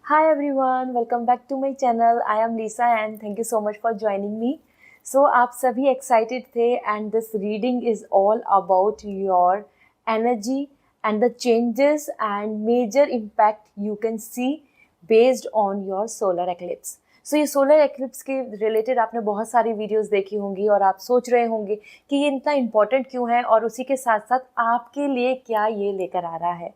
Hi everyone, welcome back to my channel. I am Lisa and thank you so much for joining me. So आप सभी excited थे and this reading is all about your energy and the changes and major impact you can see based on your solar eclipse. So ये solar eclipse के related आपने बहुत सारी videos देखी होंगी और आप सोच रहे होंगे कि ये इतना इम्पोर्टेंट क्यों है और उसी के साथ साथ आपके लिए क्या ये लेकर आ रहा है।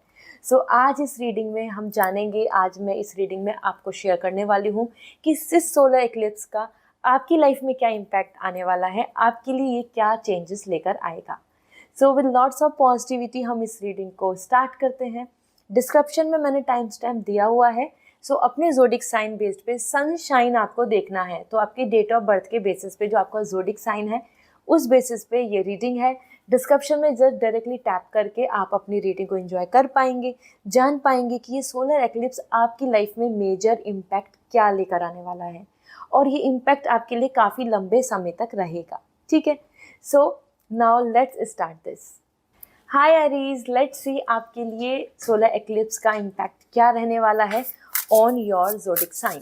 आज इस रीडिंग में हम जानेंगे, आज मैं इस रीडिंग में आपको शेयर करने वाली हूँ कि इस सोलर एक्लिप्स का आपकी लाइफ में क्या इम्पैक्ट आने वाला है, आपके लिए ये क्या चेंजेस लेकर आएगा। विद लॉट्स ऑफ पॉजिटिविटी हम इस रीडिंग को स्टार्ट करते हैं। डिस्क्रिप्शन में मैंने टाइम स्टैम्प दिया हुआ है। अपने जोडिक साइन बेस्ड पे सनशाइन आपको देखना है, तो आपके डेट ऑफ बर्थ के बेसिस पे जो आपका जोडिक साइन है उस बेसिस पे ये रीडिंग है। डिस्क्रिप्शन में जस्ट डायरेक्टली टैप करके आप अपनी रीडिंग को एंजॉय कर पाएंगे, जान पाएंगे कि ये सोलर एक्लिप्स आपकी लाइफ में मेजर इम्पैक्ट क्या लेकर आने वाला है और ये इम्पैक्ट आपके लिए काफ़ी लंबे समय तक रहेगा। ठीक है, now let's start this. Hi Aries, let's see आपके लिए सोलर एक्लिप्स का इम्पैक्ट क्या रहने वाला है ऑन योर जोडिक साइन।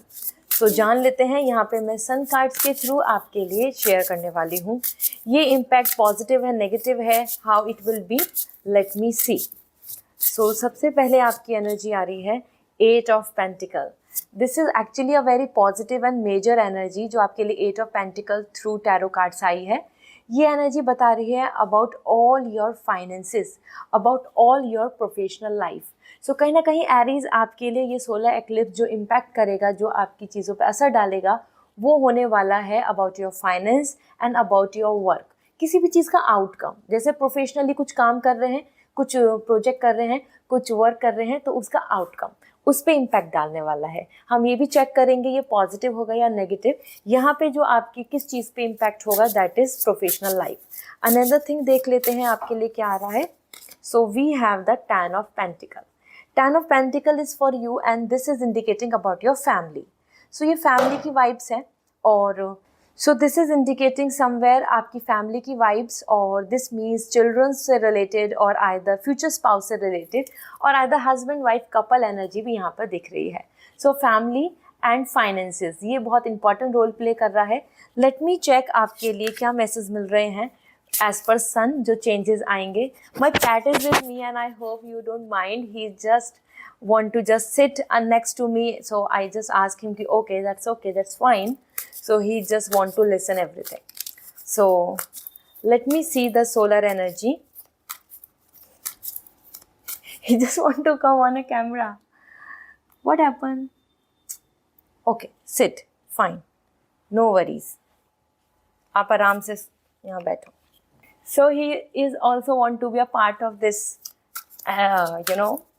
जान लेते हैं। यहाँ पे मैं सन कार्ड्स के थ्रू आपके लिए शेयर करने वाली हूँ। ये इम्पैक्ट पॉजिटिव है, नेगेटिव है, how it will be, let me see. सबसे पहले आपकी एनर्जी आ रही है 8 of pentacle. This is actually a very positive and major energy जो आपके लिए 8 of pentacle through tarot cards आई है। ये एनर्जी बता रही है about all your finances, about all your professional life. कहीं ना कहीं एरीज आपके लिए ये सोलर एक्लिप्स जो इम्पैक्ट करेगा, जो आपकी चीज़ों पे असर डालेगा, वो होने वाला है about your finance and about your work. किसी भी चीज़ का आउटकम, जैसे प्रोफेशनली कुछ काम कर रहे हैं, कुछ प्रोजेक्ट कर रहे हैं, कुछ वर्क कर रहे हैं, तो उसका आउटकम उस पर इम्पैक्ट डालने वाला है। हम ये भी चेक करेंगे ये पॉजिटिव होगा या नेगेटिव। यहाँ पे जो आपकी किस चीज़ पे इम्पैक्ट होगा, that is professional life. Another thing देख लेते हैं आपके लिए क्या आ रहा है। We have the 10 of pentacles. 10 of pentacles is for you and this is indicating about your family. ये फैमिली की वाइब्स है और दिस इज इंडिकेटिंग समवेयर आपकी फैमिली की वाइब्स, और दिस मीन्स चिल्ड्रन से रिलेटेड और आइदर फ्यूचर स्पाउस से रिलेटेड और either husband wife couple energy भी यहाँ पर दिख रही है। फैमिली एंड फाइनेंसेस ये बहुत इंपॉर्टेंट रोल प्ले कर रहा है। लेट मी चेक आपके लिए क्या मैसेज मिल रहे हैं एज पर सन, जो चेंजेस आएंगे। My cat is with me and I hope you don't mind, he just want to just sit next to me, so I just ask him ki, okay, that's fine. He just want to listen everything. Let me see the solar energy. He just want to come on a camera. What happened? Okay, sit, fine, no worries, आप आराम से यहाँ बैठो। He is also want to be a part of this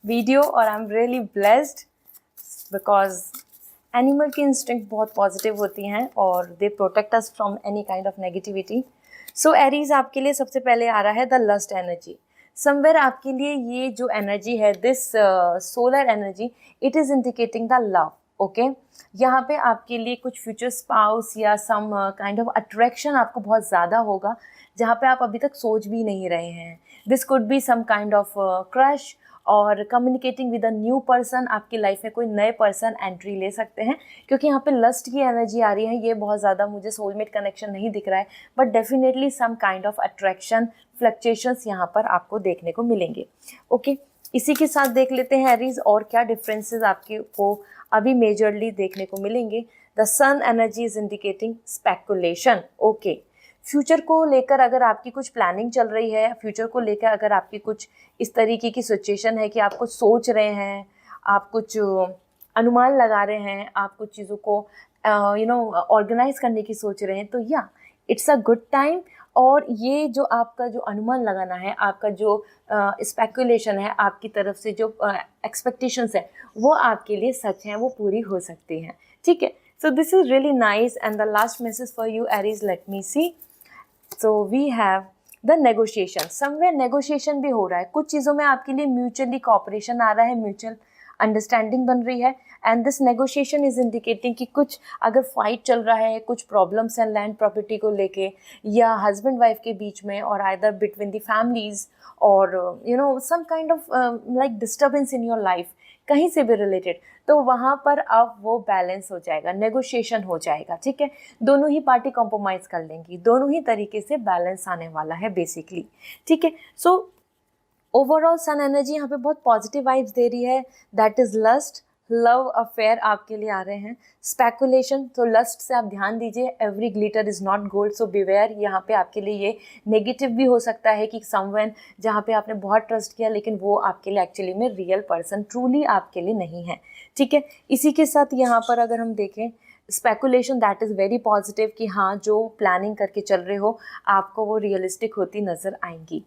video, और I am really blessed because animal की instinct बहुत positive होती हैं और they protect us from any kind of negativity. Aries आपके लिए सबसे पहले आ रहा है द लस्ट एनर्जी। समवेयर आपके लिए ये जो एनर्जी है, this solar energy, it is indicating the love. Okay, यहाँ पे आपके लिए कुछ फ्यूचर स्पाउस या सम काइंड ऑफ अट्रैक्शन आपको बहुत ज़्यादा होगा, जहाँ पे आप अभी तक सोच भी नहीं रहे हैं। This could be some kind of crush और communicating with a new person. आपकी लाइफ में कोई नए पर्सन एंट्री ले सकते हैं, क्योंकि यहाँ पे लस्ट की एनर्जी आ रही है। ये बहुत ज़्यादा मुझे सोलमेट कनेक्शन नहीं दिख रहा है, but definitely some kind of attraction, fluctuations यहाँ पर आपको देखने को मिलेंगे। ओके, इसी के साथ देख लेते हैं एरीज और क्या डिफरेंसेस आपके को अभी मेजरली देखने को मिलेंगे। The sun energy is indicating speculation. Okay, future को लेकर अगर आपकी कुछ प्लानिंग चल रही है, फ्यूचर को लेकर अगर आपकी कुछ इस तरीके की सिचुएशन है कि आप कुछ सोच रहे हैं, आप कुछ अनुमान लगा रहे हैं, आप कुछ चीज़ों को ऑर्गेनाइज करने की सोच रहे हैं, तो या इट्स अ गुड टाइम। और ये जो आपका जो अनुमान लगाना है, आपका जो स्पेकुलेशन है, आपकी तरफ से जो एक्सपेक्टेशंस है, वो आपके लिए सच हैं, वो पूरी हो सकती हैं। ठीक है, this is really nice and the last message for you Aries, let me see. We have the negotiation. Somewhere negotiation भी हो रहा है, कुछ चीज़ों में आपके लिए म्यूचुअली कॉपरेशन आ रहा है, म्यूचुअल अंडरस्टैंडिंग बन रही है। And this negotiation is indicating कि कुछ अगर फाइट चल रहा है, कुछ प्रॉब्लम्स हैं लैंड प्रॉपर्टी को लेके, या हस्बैंड वाइफ के बीच में, और आइदर बिटवीन द फैमिलीज, और some kind of like disturbance in your life, कहीं से भी रिलेटेड, तो वहाँ पर अब वो बैलेंस हो जाएगा, नेगोशिएशन हो जाएगा। ठीक है, दोनों ही पार्टी कॉम्प्रोमाइज़ कर लेंगी, दोनों ही तरीके से बैलेंस आने वाला है बेसिकली। ठीक है, सो ओवरऑल सन एनर्जी यहाँ पे बहुत पॉजिटिव वाइब्स दे रही है। That is lust, love affair आपके लिए आ रहे हैं। स्पेकुलेशन, तो लस्ट से आप ध्यान दीजिए, every glitter is not gold, so beware. यहाँ पे आपके लिए ये नेगेटिव भी हो सकता है कि समवन जहाँ पे आपने बहुत ट्रस्ट किया लेकिन वो आपके लिए एक्चुअली में रियल पर्सन ट्रूली आपके लिए नहीं है। ठीक है, इसी के साथ यहाँ पर अगर हम देखें speculation, that is very positive कि हाँ जो प्लानिंग करके चल रहे हो आपको वो रियलिस्टिक होती नज़र आएंगी।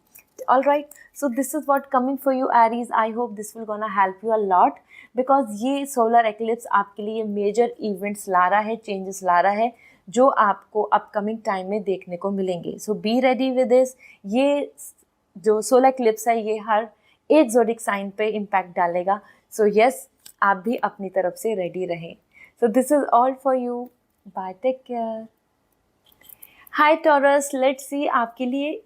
All right, so this is what coming for you Aries. I hope this will gonna help you a lot because ये solar eclipse आपके लिए major events ला रहा है, changes ला रहा है जो आपको upcoming time में देखने को मिलेंगे। So be ready with this। ये जो solar eclipse है ये हर एक zodiac sign पे impact डालेगा। So yes, आप भी अपनी तरफ से ready रहें। So this is all for you. Bye, take care. Hi Taurus, let's see आपके लिए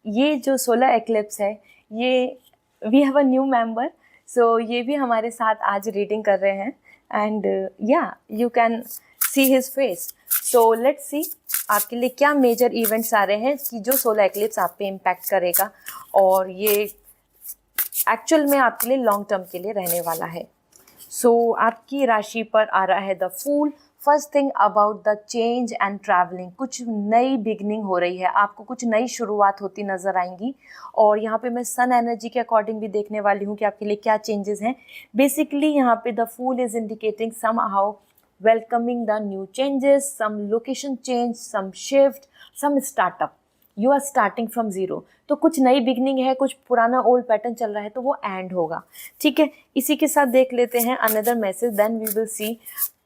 ये जो सोलर एक्लिप्स है, ये we have a new member, so ये भी हमारे साथ आज रीडिंग कर रहे हैं। एंड या you can see his face. So let's see आपके लिए क्या मेजर इवेंट्स आ रहे हैं कि जो सोलर एक्लिप्स आप पे इम्पैक्ट करेगा, और ये एक्चुअल में आपके लिए लॉन्ग टर्म के लिए रहने वाला है। सो आपकी राशि पर आ रहा है the fool. First thing about the change and travelling, कुछ नई बिगनिंग हो रही है, आपको कुछ नई शुरुआत होती नज़र आएंगी। और यहाँ पे मैं सन एनर्जी के अकॉर्डिंग भी देखने वाली हूँ कि आपके लिए क्या चेंजेस हैं। बेसिकली यहाँ पे the fool is indicating somehow welcoming the new changes, some location change, some shift, some startup. You are starting from zero, तो कुछ नई बिगनिंग है, कुछ पुराना ओल्ड पैटर्न चल रहा है तो वो एंड होगा। ठीक है, इसी के साथ देख लेते हैं another message, then we will see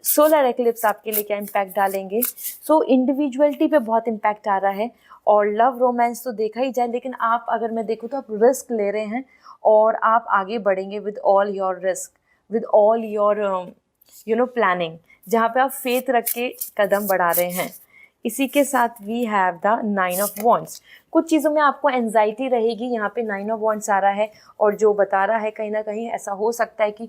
solar eclipse आपके लिए क्या इम्पैक्ट डालेंगे। सो इंडिविजुअलिटी पे बहुत इम्पैक्ट आ रहा है, और लव रोमांस तो देखा ही जाए, लेकिन आप अगर मैं देखूँ तो आप रिस्क ले रहे हैं और आप आगे बढ़ेंगे with all your risk, with all your planning, जहाँ पे आप फेथ रख के कदम बढ़ा रहे हैं। इसी के साथ we have the 9 of wands. कुछ चीज़ों में आपको एंजाइटी रहेगी, यहाँ पे 9 ऑफ वॉन्ड्स आ रहा है और जो बता रहा है कहीं ना कहीं ऐसा हो सकता है कि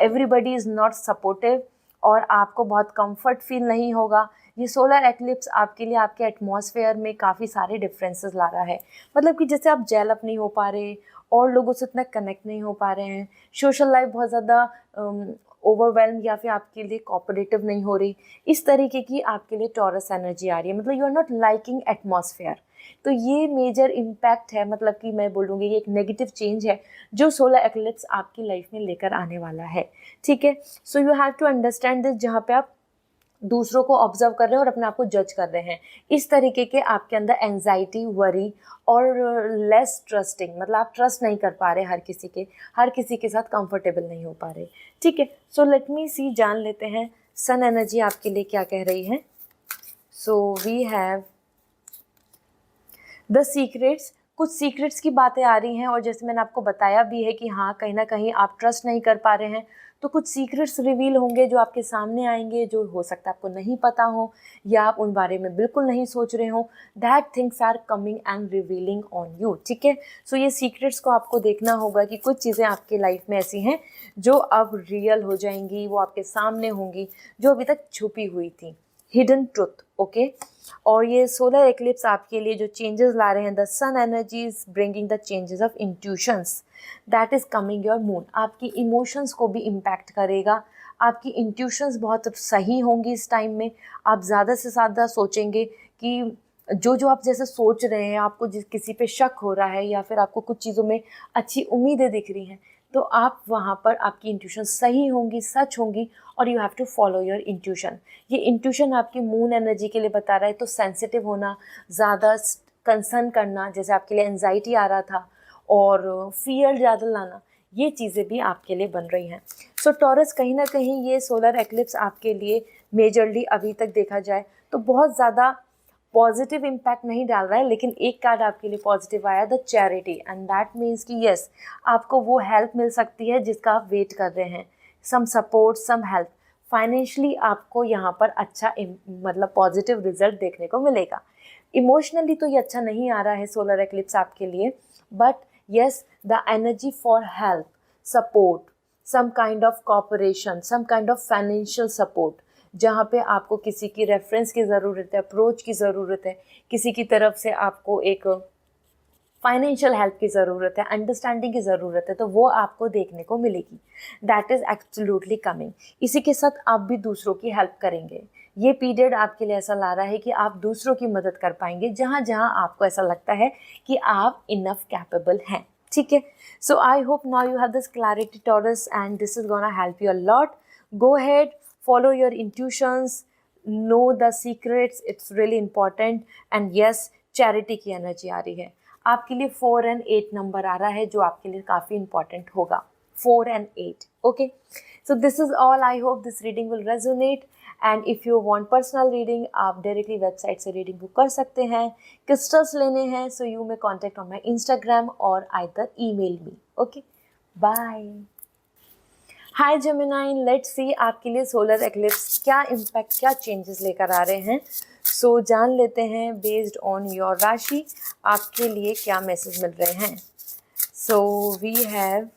एवरीबडी इज़ नॉट सपोर्टिव और आपको बहुत कंफर्ट फील नहीं होगा। ये सोलर एक्लिप्स आपके लिए आपके एटमॉस्फेयर में काफ़ी सारे डिफरेंसेस ला रहा है, मतलब कि जैसे आप जेल अप नहीं हो पा रहे और लोगों से इतना कनेक्ट नहीं हो पा रहे हैं, सोशल लाइफ बहुत ज़्यादा ओवरवेल्म या फिर आपके लिए कोऑपरेटिव नहीं हो रही, इस तरीके की आपके लिए टॉरस एनर्जी आ रही है, मतलब you are not liking atmosphere. तो ये मेजर इम्पैक्ट है, मतलब कि मैं बोलूँगी ये एक नेगेटिव चेंज है जो सोलर एक्लिप्स आपकी लाइफ में लेकर आने वाला है। ठीक है, so you have to understand this, जहाँ पे आप दूसरों को ऑब्जर्व कर रहे हैं और अपने आप को जज कर रहे हैं, इस तरीके के आपके अंदर एंजाइटी, वरी और लेस ट्रस्टिंग, मतलब आप ट्रस्ट नहीं कर पा रहे हर किसी के साथ कंफर्टेबल नहीं हो पा रहे। ठीक है, सो लेट मी सी, जान लेते हैं सन एनर्जी आपके लिए क्या कह रही है। So we have the secrets. कुछ सीक्रेट्स की बातें आ रही हैं और जैसे मैंने आपको बताया भी है कि हाँ कहीं ना कहीं आप ट्रस्ट नहीं कर पा रहे हैं, तो कुछ सीक्रेट्स रिवील होंगे जो आपके सामने आएंगे, जो हो सकता है आपको नहीं पता हो या आप उन बारे में बिल्कुल नहीं सोच रहे हो। That things are coming and revealing on you. ठीक है, सो ये सीक्रेट्स को आपको देखना होगा कि कुछ चीज़ें आपके लाइफ में ऐसी हैं जो अब रियल हो जाएंगी, वो आपके सामने होंगी जो अभी तक छुपी हुई थी, हिडन ट्रुथ। ओके, और ये सोलर एक्लिप्स आपके लिए जो चेंजेस ला रहे हैं, the sun energy is bringing the changes of intuitions, that is coming your moon. आपकी इमोशंस को भी इम्पैक्ट करेगा, आपकी इंट्यूशंस बहुत सही होंगी इस टाइम में। आप ज़्यादा से ज़्यादा सोचेंगे कि जो आप जैसे सोच रहे हैं, आपको जिस किसी पे शक हो रहा है या फिर आपको कुछ चीज़ों में अच्छी उम्मीदें दिख रही हैं, तो आप वहाँ पर आपकी इंट्यूशन सही होंगी, सच होंगी, और you have to follow your intuition. ये इंट्यूशन आपकी मून एनर्जी के लिए बता रहा है, तो सेंसिटिव होना, ज़्यादा कंसर्न करना, जैसे आपके लिए एंजाइटी आ रहा था और फियर ज़्यादा लाना, ये चीज़ें भी आपके लिए बन रही हैं। सो टॉरस, कहीं ना कहीं ये सोलर एक्लिप्स आपके लिए मेजरली अभी तक देखा जाए तो बहुत ज़्यादा पॉजिटिव इम्पैक्ट नहीं डाल रहा है, लेकिन एक कार्ड आपके लिए पॉजिटिव आया, the charity, and that means कि यस, आपको वो हेल्प मिल सकती है जिसका आप वेट कर रहे हैं। Some support, some help. Financially आपको यहाँ पर अच्छा मतलब पॉजिटिव रिजल्ट देखने को मिलेगा। इमोशनली तो ये अच्छा नहीं आ रहा है सोलर एक्लिप्स आपके लिए, but yes the energy for help, support, some kind of cooperation, some kind of financial support, जहाँ पे आपको किसी की रेफरेंस की ज़रूरत है, अप्रोच की ज़रूरत है, किसी की तरफ से आपको एक फाइनेंशियल हेल्प की ज़रूरत है, अंडरस्टैंडिंग की ज़रूरत है, तो वो आपको देखने को मिलेगी। That is absolutely coming. इसी के साथ आप भी दूसरों की हेल्प करेंगे। ये पीरियड आपके लिए ऐसा ला रहा है कि आप दूसरों की मदद कर पाएंगे जहाँ जहाँ आपको ऐसा लगता है कि आप इनफ कैपेबल हैं। ठीक है, so I hope now you have this clarity Taurus and this is gonna help you a lot. Go head, follow your intuitions, know the secrets, it's really important. And yes, charity की energy आ रही है आपके लिए। 4 और 8 number आ रहा है जो आपके लिए काफ़ी इंपॉर्टेंट होगा, 4 और 8। Okay, so this is all. I hope this reading will resonate and if you want personal reading, आप डायरेक्टली वेबसाइट से रीडिंग बुक कर सकते हैं। क्रिस्टल्स लेने हैं so you may contact on my Instagram और either email me. Okay, bye. Hi Gemini, let's see आपके लिए सोलर एक्लिप्स क्या इम्पैक्ट, क्या चेंजेस लेकर आ रहे हैं। सो जान लेते हैं बेस्ड ऑन योर राशि आपके लिए क्या मैसेज मिल रहे हैं। So we have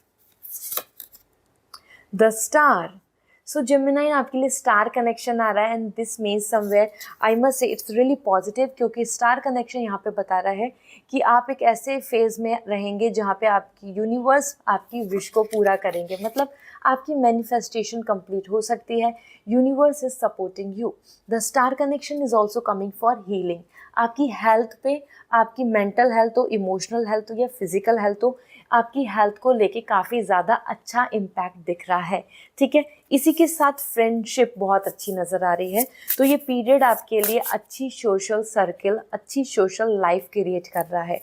the star. So Gemini आपके लिए स्टार कनेक्शन आ रहा है and this means somewhere I must say it's really positive, क्योंकि स्टार कनेक्शन यहाँ पे बता रहा है कि आप एक ऐसे फेज में रहेंगे जहाँ पे आपकी यूनिवर्स आपकी विश को पूरा करेंगे, मतलब आपकी मैनिफेस्टेशन कंप्लीट हो सकती है। Universe is supporting you. The star connection is also coming for healing. आपकी हेल्थ पे, आपकी मेंटल हेल्थ हो, इमोशनल हेल्थ हो या फिजिकल हेल्थ हो, आपकी हेल्थ को लेके काफ़ी ज़्यादा अच्छा इम्पैक्ट दिख रहा है। ठीक है, इसी के साथ फ्रेंडशिप बहुत अच्छी नज़र आ रही है। तो ये पीरियड आपके लिए अच्छी सोशल सर्कल, अच्छी सोशल लाइफ क्रिएट कर रहा है।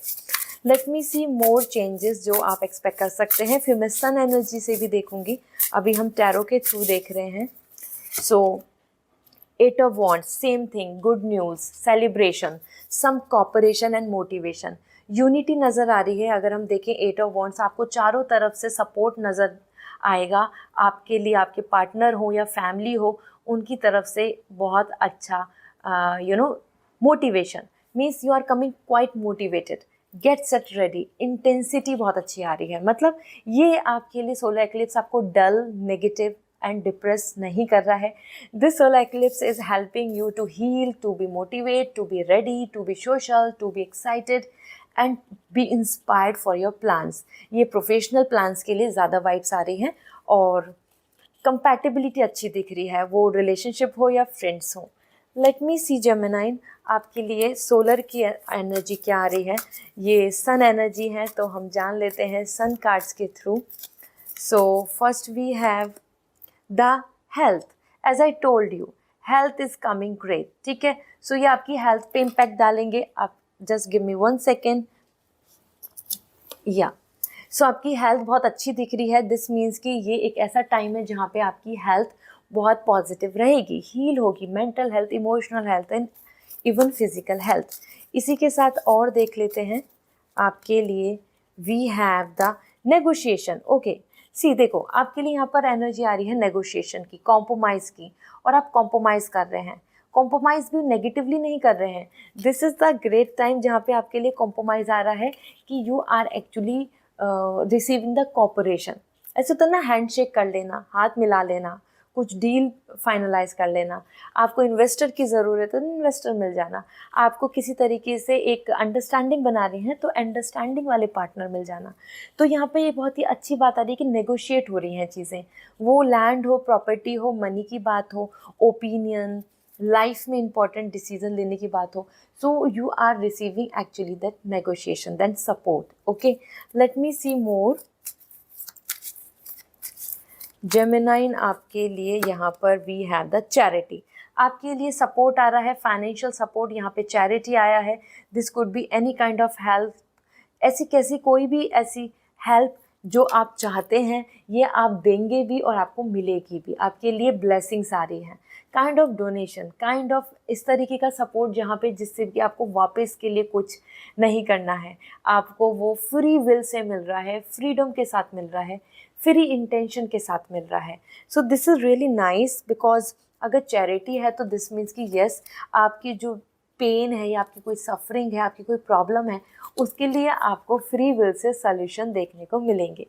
Late me see more changes जो आप एक्सपेक्ट कर सकते हैं। फिर मैं सन एनर्जी से भी देखूंगी, अभी हम टैरो के थ्रू देख रहे हैं। सो 8 of Wands, same thing, good news, celebration, some cooperation and motivation, unity नज़र आ रही है। अगर हम देखें 8 of Wands, आपको चारों तरफ से सपोर्ट नज़र आएगा आपके लिए, आपके पार्टनर हो या फैमिली हो, उनकी तरफ से बहुत अच्छा motivation means you are coming quite motivated, get set ready, intensity बहुत अच्छी आ रही है। मतलब ये आपके लिए सोलर एक्लिप्स आपको डल, नेगेटिव एंड डिप्रेस नहीं कर रहा है। This solar eclipse is helping you to heal, to be motivate, to be ready, to be social, to be excited and be inspired for your plans. ये professional plans के लिए ज़्यादा vibes आ रही हैं और कंपैटिबिलिटी अच्छी दिख रही है, वो रिलेशनशिप हो या फ्रेंड्स हो। लेट मी सी जेमिनाइन आपके लिए सोलर की एनर्जी क्या आ रही है। ये सन एनर्जी है तो हम जान लेते हैं सन कार्ड्स के through. So first we have the health. As I told you, health is coming great. ठीक है, सो ये आपकी हेल्थ पे इम्पैक्ट डालेंगे। आप जस्ट गिव मी 1 सेकेंड। या सो आपकी हेल्थ बहुत अच्छी दिख रही है। दिस मीन्स कि ये एक ऐसा टाइम है जहाँ पे आपकी हेल्थ बहुत पॉजिटिव रहेगी, हील होगी, mental health, emotional health and even physical health. इसी के साथ और देख लेते हैं आपके लिए we have the negotiation. Okay, see देखो आपके लिए यहाँ पर एनर्जी आ रही है नेगोशिएशन की, कॉम्प्रोमाइज़ की, और आप कॉम्प्रोमाइज़ कर रहे हैं। कॉम्प्रोमाइज़ भी नेगेटिवली नहीं कर रहे हैं। This is the great time जहाँ पे आपके लिए कॉम्प्रोमाइज़ आ रहा है कि you are actually receiving the cooperation. ऐसे तो ना हैंडशेक कर लेना, हाथ मिला लेना, कुछ डील फाइनलाइज कर लेना। आपको इन्वेस्टर की ज़रूरत है तो इन्वेस्टर मिल जाना। आपको किसी तरीके से एक अंडरस्टैंडिंग बना रही हैं तो अंडरस्टैंडिंग वाले पार्टनर मिल जाना। तो यहाँ पे ये बहुत ही अच्छी बात आ रही है कि नेगोशिएट हो रही हैं चीज़ें, वो लैंड हो, प्रॉपर्टी हो, मनी की बात हो, ओपिनियन, लाइफ में इंपॉर्टेंट डिसीजन लेने की बात हो। So you are receiving actually that negotiation, that support. Okay, let me see more Gemini आपके लिए यहाँ पर वी हैव द चैरिटी। आपके लिए सपोर्ट आ रहा है, फाइनेंशियल सपोर्ट, यहाँ पे चैरिटी आया है। This could be any kind of help, ऐसी कैसी कोई भी ऐसी हेल्प जो आप चाहते हैं ये आप देंगे भी और आपको मिलेगी भी। आपके लिए ब्लेसिंग्स आ रही हैं, kind of donation, kind of इस तरीके का सपोर्ट जहाँ पे जिससे कि आपको वापस के लिए कुछ नहीं करना है, आपको वो फ्री विल से मिल रहा है, फ्रीडम के साथ मिल रहा है। फ्री इंटेंशन के साथ मिल रहा है। So this is really nice, because अगर चैरिटी है तो दिस मीन्स कि यस, आपकी जो पेन है या आपकी कोई सफरिंग है, आपकी कोई प्रॉब्लम है, उसके लिए आपको फ्री विल से सॉल्यूशन देखने को मिलेंगे।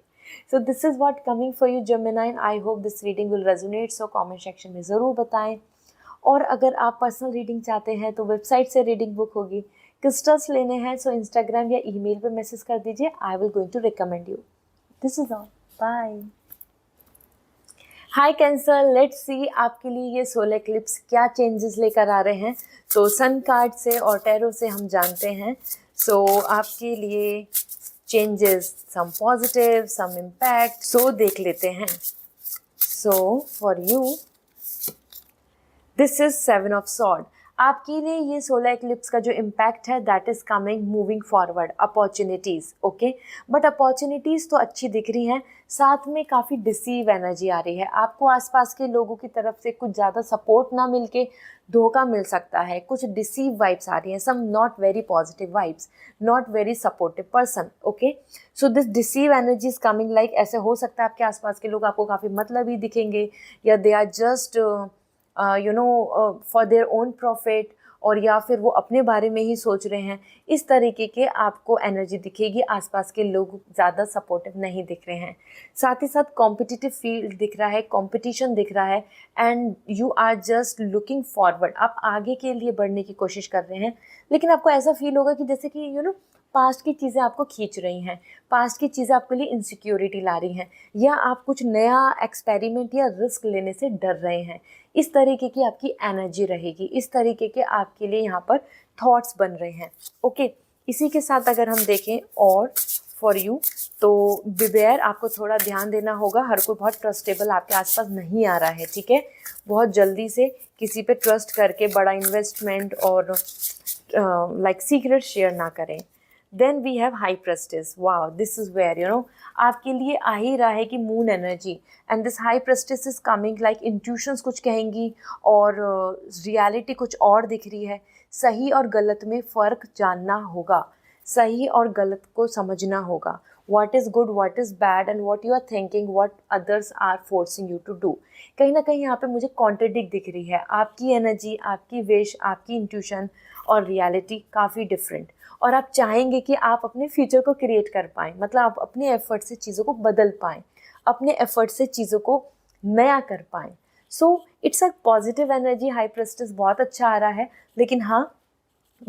सो this is what coming for you Gemini. I hope this reading will resonate, so comment section में ज़रूर बताएं। और अगर आप पर्सनल रीडिंग चाहते हैं तो वेबसाइट से रीडिंग बुक होगी। क्रिस्टल्स लेने हैं सो इंस्टाग्राम या ईमेल पे मैसेज कर दीजिए, I will going to recommend you. This is all, bye. Hi Cancer, let's see आपके लिए ये सोलर क्लिप्स क्या चेंजेस लेकर आ रहे हैं। तो सन कार्ड से और टैरो से हम जानते हैं। सो आपके लिए changes, some positive, some impact, so देख लेते हैं। So for you this is 7 of sword. आपके लिए ये सोलर एक्लिप्स का जो इम्पैक्ट है that is coming moving forward, opportunities, okay. But opportunities तो अच्छी दिख रही हैं, साथ में काफ़ी डिसीव एनर्जी आ रही है। आपको आसपास के लोगों की तरफ से कुछ ज़्यादा सपोर्ट ना मिल के धोखा मिल सकता है, कुछ डिसीव वाइब्स आ रही हैं, some not very positive vibes, not very supportive person, okay. So this deceive energy is coming, like ऐसे हो सकता है आपके आसपास के लोग आपको काफ़ी मतलबी दिखेंगे, या they are just for their own profit, और या फिर वो अपने बारे में ही सोच रहे हैं। इस तरीके के आपको एनर्जी दिखेगी। आसपास के लोग ज़्यादा सपोर्टिव नहीं दिख रहे हैं। साथ ही साथ कॉम्पिटिटिव फील्ड दिख रहा है, कंपटीशन दिख रहा है, and you are just looking forward. आप आगे के लिए बढ़ने की कोशिश कर रहे हैं, लेकिन आपको ऐसा फील होगा कि जैसे कि पास्ट की चीज़ें आपको खींच रही हैं, पास्ट की चीज़ें आपके लिए इनसिक्योरिटी ला रही हैं, या आप कुछ नया एक्सपेरिमेंट या रिस्क लेने से डर रहे हैं। इस तरीके की आपकी एनर्जी रहेगी, इस तरीके के आपके लिए यहाँ पर थॉट्स बन रहे हैं, ओके। इसी के साथ अगर हम देखें और फॉर यू, तो बिवेयर, आपको थोड़ा ध्यान देना होगा। हर कोई बहुत ट्रस्टेबल आपके आसपास नहीं आ रहा है, ठीक है। बहुत जल्दी से किसी पे ट्रस्ट करके बड़ा इन्वेस्टमेंट और लाइक सीक्रेट शेयर ना करें। Then we have high priestess. Wow, this is where आपके लिए आ ही रहा है कि moon energy, and this high priestess is coming like intuitions कुछ कहेंगी और रियलिटी कुछ और दिख रही है। सही और गलत में फ़र्क जानना होगा, सही और गलत को समझना होगा। what is good, what is bad, and what you are thinking, what others are forcing you to do। कहीं ना कहीं यहाँ पे मुझे कॉन्ट्रडिक्ट दिख रही है। आपकी एनर्जी, आपकी विश, आपकी इंट्यूशन और रियलिटी काफ़ी डिफरेंट, और आप चाहेंगे कि आप अपने फ्यूचर को क्रिएट कर पाएँ, मतलब आप अपने एफर्ट से चीज़ों को बदल पाएँ, अपने एफर्ट से चीज़ों को नया कर पाएँ। So it's a positive energy. High prestige बहुत अच्छा आ रहा है, लेकिन हाँ,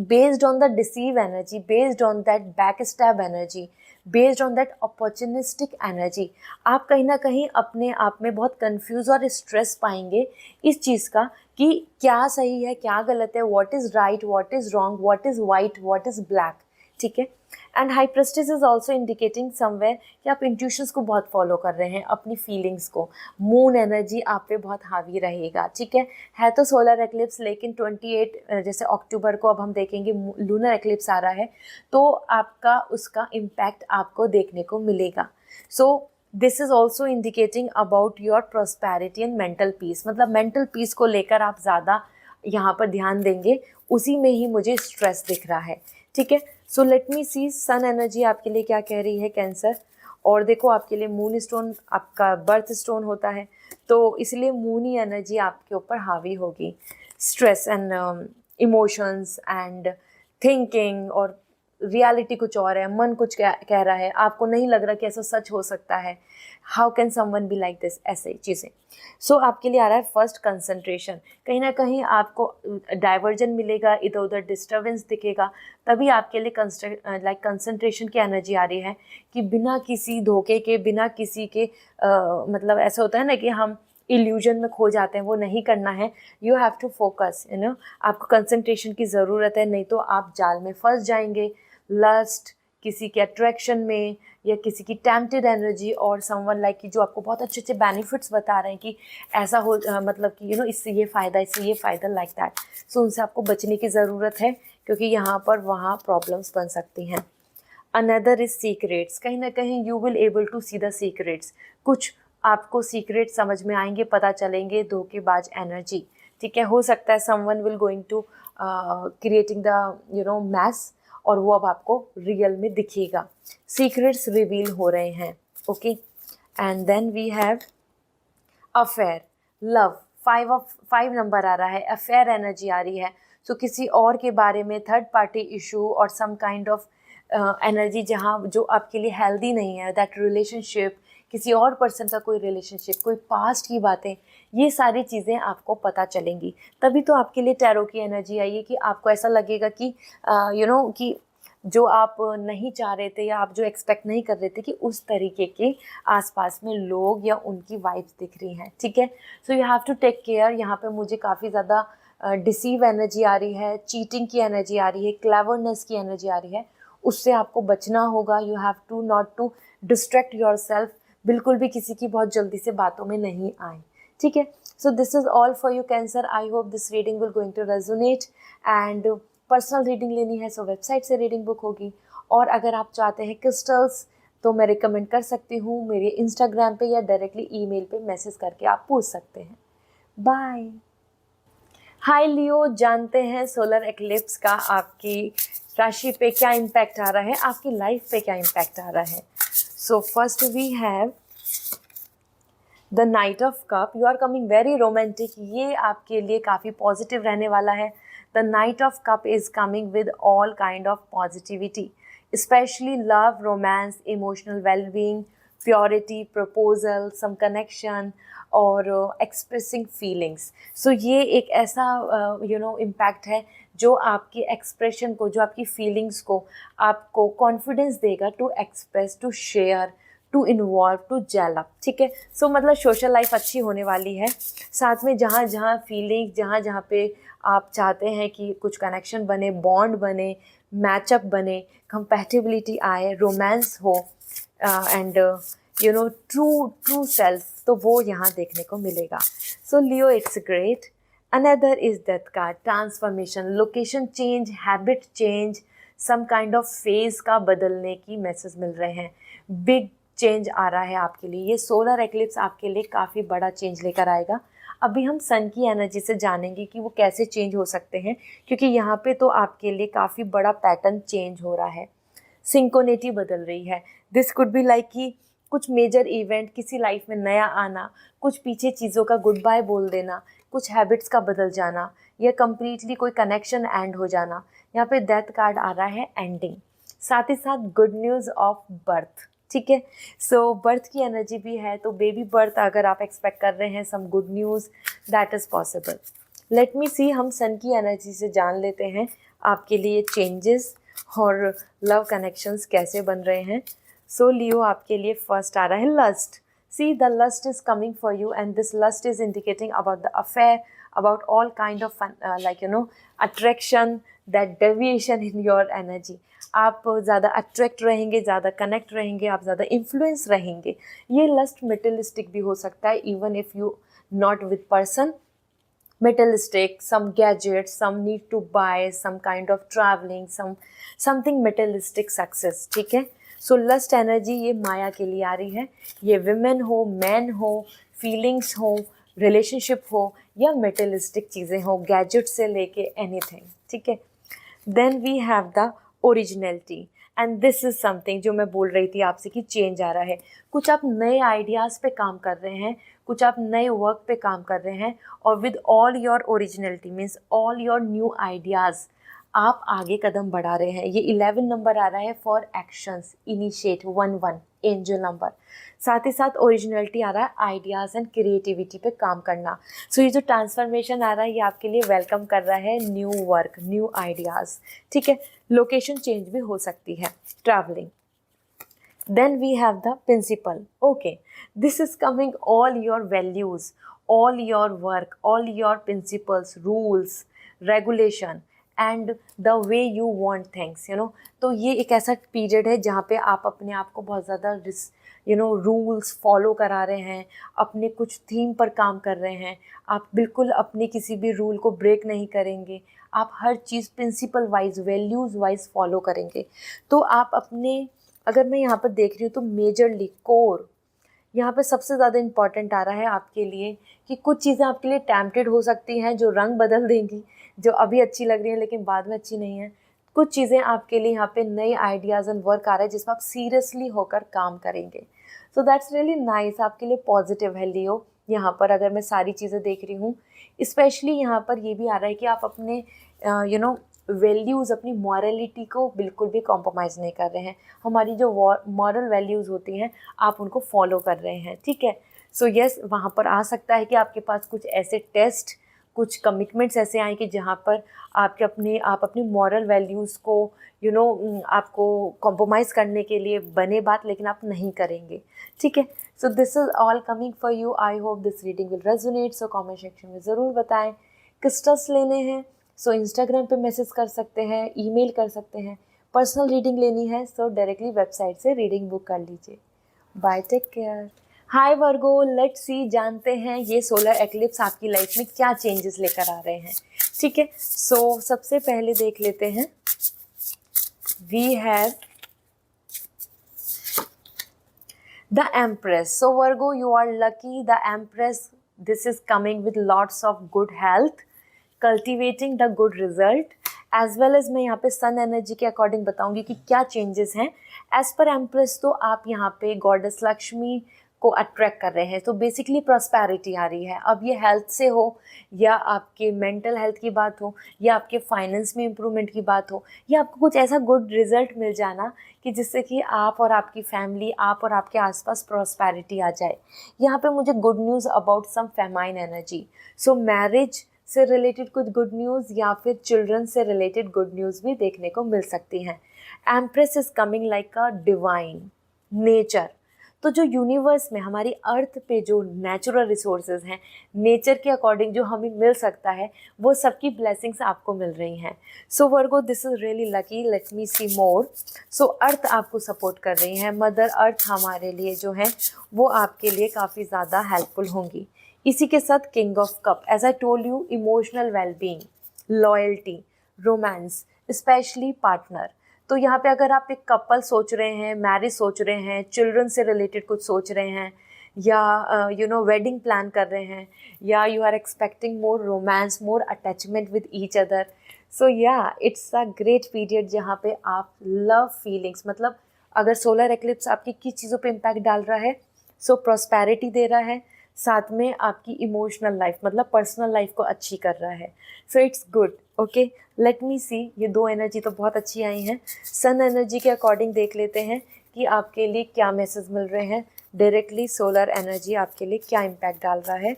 based on the deceive energy, based on that backstab energy, based on that opportunistic energy, आप कहीं ना कहीं अपने आप में बहुत कंफ्यूज और स्ट्रेस पाएंगे इस चीज़ का कि क्या सही है, क्या गलत है, what is right, what is wrong, what is white, what is black, ठीक है। And high priestess is also indicating somewhere कि आप इंट्यूशंस को बहुत फॉलो कर रहे हैं, अपनी फीलिंग्स को। मून एनर्जी आप पे बहुत हावी रहेगा, ठीक है तो सोलर एक्लिप्स, लेकिन 28 जैसे अक्टूबर को अब हम देखेंगे लूनर एक्लिप्स आ रहा है, तो आपका उसका इम्पैक्ट आपको देखने को मिलेगा। सो this is also indicating about your prosperity and mental peace, मतलब मेंटल पीस को लेकर आप ज़्यादा यहाँ पर ध्यान देंगे, उसी में ही मुझे स्ट्रेस दिख रहा है, ठीक है। सो लेट मी सी सन एनर्जी आपके लिए क्या कह रही है कैंसर। और देखो, आपके लिए मून स्टोन आपका बर्थ स्टोन होता है, तो इसलिए मूनी एनर्जी आपके ऊपर हावी होगी। Stress and emotions and thinking, और रियलिटी कुछ और है, मन कुछ कह रहा है, आपको नहीं लग रहा कि ऐसा सच हो सकता है। How can someone be like this, ऐसे चीज़ें। सो आपके लिए आ रहा है फर्स्ट कंसंट्रेशन। कहीं ना कहीं आपको डाइवर्जन मिलेगा, इधर उधर डिस्टर्बेंस दिखेगा, तभी आपके लिए लाइक कंसंट्रेशन की एनर्जी आ रही है कि बिना किसी धोखे के, बिना किसी के मतलब ऐसा होता है ना कि हम इल्यूजन में खो जाते हैं, वो नहीं करना है। यू हैव टू फोकस, आपको कंसंट्रेशन की ज़रूरत है, नहीं तो आप जाल में फंस जाएंगे, लस्ट, किसी के अट्रैक्शन में, या किसी की टेम्प्टेड एनर्जी, और समवन लाइक कि जो आपको बहुत अच्छे अच्छे बेनिफिट्स बता रहे हैं कि ऐसा हो, मतलब कि इससे ये फ़ायदा, इससे ये फ़ायदा, लाइक दैट। सो उनसे आपको बचने की ज़रूरत है, क्योंकि यहाँ पर वहाँ प्रॉब्लम्स बन सकती हैं। Another is secrets. कहीं ना कहीं you will able to see the secrets, कुछ आपको सीक्रेट समझ में आएंगे, पता चलेंगे, धोखेबाज एनर्जी, ठीक है। हो सकता है someone will going to creating the mess, और वो अब आपको रियल में दिखेगा। सीक्रेट्स रिवील हो रहे हैं, okay. And then we have affair, love, 5 number आ रहा है, अफेयर एनर्जी आ रही है। सो किसी और के बारे में, थर्ड पार्टी इशू और सम काइंड ऑफ एनर्जी जहाँ जो आपके लिए हेल्दी नहीं है, दैट रिलेशनशिप, किसी और पर्सन का कोई रिलेशनशिप, कोई पास्ट की बातें, ये सारी चीज़ें आपको पता चलेंगी। तभी तो आपके लिए टैरो की एनर्जी आई है कि आपको ऐसा लगेगा कि कि जो आप नहीं चाह रहे थे या आप जो एक्सपेक्ट नहीं कर रहे थे कि उस तरीके के आसपास में लोग या उनकी वाइब्स दिख रही हैं, ठीक है। So you have to take care. यहाँ पे मुझे काफ़ी ज़्यादा डिसीव एनर्जी आ रही है, चीटिंग की एनर्जी आ रही है, क्लेवरनेस की एनर्जी आ रही है, उससे आपको बचना होगा। You have to not to distract yourself, बिल्कुल भी किसी की बहुत जल्दी से बातों में नहीं आए, ठीक है। So this is all for you Cancer. I hope this reading will going to resonate. And personal reading लेनी है सो वेबसाइट से रीडिंग बुक होगी, और अगर आप चाहते हैं क्रिस्टल्स तो मैं रिकमेंड कर सकती हूँ, मेरे इंस्टाग्राम पे या डायरेक्टली ईमेल पे मैसेज करके आप पूछ सकते हैं। बाय। हाय लियो, जानते हैं सोलर एक्लिप्स का आपकी राशि पे क्या इम्पैक्ट आ रहा है, आपकी लाइफ पे क्या इम्पैक्ट आ रहा है। So first we have the knight of cup. You are coming very romantic, ये आपके लिए काफ़ी पॉजिटिव रहने वाला है। The knight of cup is coming with all kind of positivity, specially love, romance, emotional wellbeing, purity, proposal, some connection और expressing feelings. सो ये एक ऐसा इम्पैक्ट है जो आपकी एक्सप्रेशन को, जो आपकी फीलिंग्स को आपको कॉन्फिडेंस देगा to express, to share, to involve, to gel up, ठीक है। सो मतलब सोशल लाइफ अच्छी होने वाली है। साथ में जहाँ जहाँ फीलिंग, जहाँ जहाँ पे आप चाहते हैं कि कुछ कनेक्शन बने, बॉन्ड बने, मैचअप बने, कंपैटिबिलिटी आए, रोमांस हो एंड ट्रू सेल्फ, तो वो यहाँ देखने को मिलेगा। So Leo, it's great. Another is death card, transformation, location change, habit change, some kind of phase का बदलने की मैसेज मिल रहे हैं। बिग चेंज आ रहा है आपके लिए। ये सोलर एक्लिप्स आपके लिए काफ़ी बड़ा चेंज लेकर आएगा। अभी हम सन की एनर्जी से जानेंगे कि वो कैसे चेंज हो सकते हैं, क्योंकि यहाँ पे तो आपके लिए काफ़ी बड़ा पैटर्न चेंज हो रहा है, सिंकोनिटी बदल रही है। दिस कुड बी लाइक कि कुछ मेजर इवेंट, किसी लाइफ में नया आना, कुछ पीछे चीज़ों का गुड बाय बोल देना, कुछ हैबिट्स का बदल जाना, या कम्प्लीटली कोई कनेक्शन एंड हो जाना। यहाँ पे डेथ कार्ड आ रहा है, एंडिंग, साथ ही साथ गुड न्यूज़ ऑफ बर्थ, ठीक है। सो बर्थ की एनर्जी भी है, तो बेबी बर्थ अगर आप एक्सपेक्ट कर रहे हैं, some good news that is possible. Let me see, हम सन की एनर्जी से जान लेते हैं आपके लिए चेंजेस और लव कनेक्शंस कैसे बन रहे हैं। सो लियो, आपके लिए फर्स्ट आ रहा है lust. See, the lust is coming for you and this lust is indicating about the affair, about all kind of attraction, that deviation in your energy। आप ज़्यादा अट्रैक्ट रहेंगे, ज़्यादा कनेक्ट रहेंगे, आप ज़्यादा इन्फ्लुएंस रहेंगे। ये लस्ट मेटेरियलिस्टिक भी हो सकता है, even if you not with person, materialistic, some gadgets, some need to buy, some kind of traveling, something materialistic success, ठीक है। सो लस्ट एनर्जी ये माया के लिए आ रही है। ये विमेन हो, मैन हो, फीलिंग्स हो, रिलेशनशिप हो, या मेटेरियलिस्टिक चीज़ें हो, गैजेट से लेके एनीथिंग, ठीक है। Then we have the originality, and this is something जो मैं बोल रही थी आपसे कि चेंज आ रहा है। कुछ आप नए आइडियाज़ पे काम कर रहे हैं, कुछ आप नए वर्क पे काम कर रहे हैं, और with all your originality means all your new ideas आप आगे कदम बढ़ा रहे हैं। ये 11 नंबर आ रहा है for actions, initiate, 1 angel number. साथ ही साथ ओरिजिनलिटी आ रहा है, आइडियाज़ एंड क्रिएटिविटी पे काम करना। सो ये जो ट्रांसफॉर्मेशन आ रहा है, ये आपके लिए वेलकम कर रहा है, न्यू वर्क, न्यू आइडियाज़, ठीक है। लोकेशन चेंज भी हो सकती है, travelling. Then we have the principle. Okay, this is coming all your values, all your work, all your principles, rules, regulation, and the way you want things, तो ये एक ऐसा पीरियड है जहाँ पे आप अपने आप को बहुत ज़्यादा रूल्स फॉलो करा रहे हैं, अपने कुछ थीम पर काम कर रहे हैं। आप बिल्कुल अपने किसी भी रूल को ब्रेक नहीं करेंगे, आप हर चीज़ principle wise, values wise follow करेंगे। तो आप अपने, अगर मैं यहाँ पर देख रही हूँ तो मेजरली कोर यहाँ पे सबसे ज़्यादा इम्पॉर्टेंट आ रहा है आपके लिए, कि कुछ चीज़ें आपके लिए टेम्पटेड हो सकती हैं जो रंग बदल देंगी, जो अभी अच्छी लग रही हैं लेकिन बाद में अच्छी नहीं है। कुछ चीज़ें आपके लिए यहाँ पे नए आइडियाज़ एंड वर्क आ रहे हैं जिसमें आप सीरियसली होकर काम करेंगे। सो दैट्स रियली नाइस, आपके लिए पॉजिटिव है लियो। यहाँ पर अगर मैं सारी चीज़ें देख रही हूँ, स्पेशली यहाँ पर ये भी आ रहा है कि आप अपने वैल्यूज़, अपनी मॉरलिटी को बिल्कुल भी कॉम्प्रोमाइज़ नहीं कर रहे हैं। हमारी जो मॉरल वैल्यूज़ होती हैं आप उनको फॉलो कर रहे हैं, ठीक है। सो यस, वहाँ पर आ सकता है कि आपके पास कुछ ऐसे टेस्ट, कुछ कमिटमेंट्स ऐसे आए कि जहाँ पर आप अपनी मॉरल वैल्यूज़ को आपको कॉम्प्रोमाइज़ करने के लिए बने बात, लेकिन आप नहीं करेंगे, ठीक है। So this is all coming for you. I hope this reading will resonate. So comment section में ज़रूर बताएं क्रिस्टल्स लेने हैं। सो इंस्टाग्राम पे मैसेज कर सकते हैं, ईमेल कर सकते हैं। पर्सनल रीडिंग लेनी है सो डायरेक्टली वेबसाइट से रीडिंग बुक कर लीजिए। Bye, take care. Hi Virgo, let's see, जानते हैं ये सोलर एक्लिप्स आपकी लाइफ में क्या चेंजेस लेकर आ रहे हैं, ठीक है। सो सबसे पहले देख लेते हैं, we have the empress. So Virgo, you are lucky. The empress, this is coming with lots of good health, cultivating the good result, as well as मैं यहाँ पे सन एनर्जी के अकॉर्डिंग बताऊंगी कि क्या चेंजेस हैं। एज पर एम्प्रेस तो आप यहाँ पे गॉडेस लक्ष्मी को अट्रैक्ट कर रहे हैं, तो बेसिकली प्रॉस्पेरिटी आ रही है। अब ये हेल्थ से हो, या आपके मेंटल हेल्थ की बात हो, या आपके फाइनेंस में इम्प्रूवमेंट की बात हो, या आपको कुछ ऐसा गुड रिजल्ट मिल जाना कि जिससे कि आप और आपकी फैमिली, आप और आपके आसपास प्रॉस्पेरिटी आ जाए। यहाँ पे मुझे good news about some feminine energy. So marriage से रिलेटेड कुछ गुड न्यूज़ या फिर चिल्ड्रन से रिलेटेड गुड न्यूज़ भी देखने को मिल सकती हैं। Empress is coming like a divine nature. तो जो यूनिवर्स में, हमारी अर्थ पे जो नेचुरल रिसोर्सेज हैं, नेचर के अकॉर्डिंग जो हमें मिल सकता है, वो सबकी ब्लेसिंग्स आपको मिल रही हैं। So Virgo, this is really lucky. Let me see more. So earth आपको सपोर्ट कर रही है। मदर अर्थ हमारे लिए जो है वो आपके लिए काफ़ी ज़्यादा हेल्पफुल होंगी। इसी के साथ king of cup, as I told you, emotional wellbeing, loyalty, romance, specially partner. तो यहाँ पे अगर आप एक कपल सोच रहे हैं, मैरिज सोच रहे हैं, चिल्ड्रन से रिलेटेड कुछ सोच रहे हैं, या वेडिंग प्लान कर रहे हैं, या you are expecting more romance, more attachment with each other, so या इट्स अ ग्रेट पीरियड जहाँ पे आप लव फीलिंग्स, मतलब अगर सोलर एक्लिप्स आपकी किस चीज़ों पे इम्पैक्ट डाल रहा है, सो प्रॉस्पेरिटी दे रहा है, साथ में आपकी इमोशनल लाइफ, मतलब पर्सनल लाइफ को अच्छी कर रहा है। So it's good. Okay, let me see, ये दो एनर्जी तो बहुत अच्छी आई हैं। सन एनर्जी के अकॉर्डिंग देख लेते हैं कि आपके लिए क्या मैसेज मिल रहे हैं। डायरेक्टली सोलर एनर्जी आपके लिए क्या इम्पैक्ट डाल रहा है।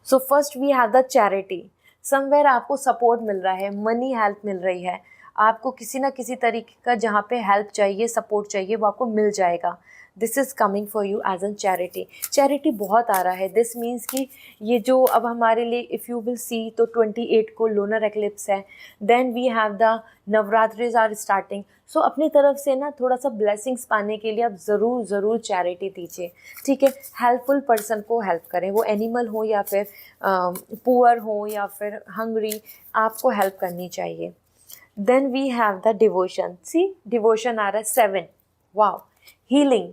So first we have the charity. Somewhere आपको सपोर्ट मिल रहा है, मनी हेल्प मिल रही है, आपको किसी ना किसी तरीके का जहाँ पे हेल्प चाहिए, सपोर्ट चाहिए, वो आपको मिल जाएगा। This is coming for you as an charity. Charity बहुत आ रहा है। दिस मीन्स कि ये जो अब हमारे लिए, इफ़ यू विल सी, तो 28 को लूनर एक्लिप्स है, then we have the Navratris are starting. So अपनी तरफ से ना थोड़ा सा ब्लेसिंग्स पाने के लिए आप ज़रूर चैरिटी दीजिए, ठीक है। हेल्पफुल पर्सन को हेल्प करें, वो एनिमल हो या फिर पुअर हो या फिर हंग्री, आपको हेल्प करनी चाहिए। Then we have the devotion. See, devotion आ रहा है 7। वाओ, हीलिंग,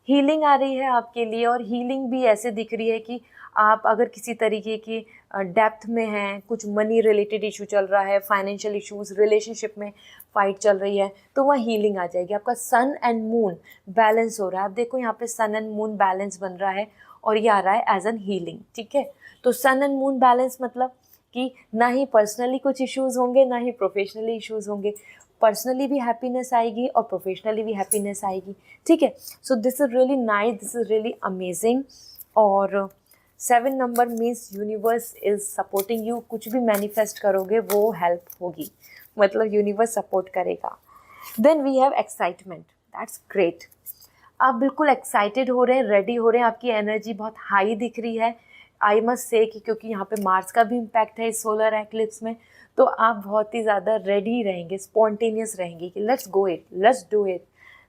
हीलिंग आ रही है आपके लिए। और हीलिंग भी ऐसे दिख रही है कि आप अगर किसी तरीके की डेप्थ में हैं, कुछ मनी रिलेटेड इशू चल रहा है, फाइनेंशियल इश्यूज, रिलेशनशिप में फाइट चल रही है, तो वह हीलिंग आ जाएगी। आपका सन एंड मून बैलेंस हो रहा है। आप देखो यहाँ पे सन एंड मून बैलेंस बन रहा है और ये आ रहा है एज एन हीलिंग, ठीक है। तो सन एंड मून बैलेंस मतलब कि ना ही पर्सनली कुछ इश्यूज़ होंगे, ना ही प्रोफेशनली इश्यूज़ होंगे। पर्सनली भी हैप्पीनेस आएगी और प्रोफेशनली भी हैप्पीनेस आएगी, ठीक है। So this is really nice, this is really amazing. और 7 number means universe is supporting you. कुछ भी मैनिफेस्ट करोगे वो हेल्प होगी, मतलब यूनिवर्स सपोर्ट करेगा। Then we have excitement, that's great. आप बिल्कुल एक्साइटेड हो रहे हैं, रेडी हो रहे हैं, आपकी एनर्जी बहुत हाई दिख रही है। आई मस्ट से कि क्योंकि यहाँ पे मार्स का भी इम्पैक्ट है इस सोलर एक्लिप्स में, तो आप बहुत ही ज़्यादा रेडी रहेंगे, स्पॉन्टेनियस रहेंगे कि let's go it, let's do it,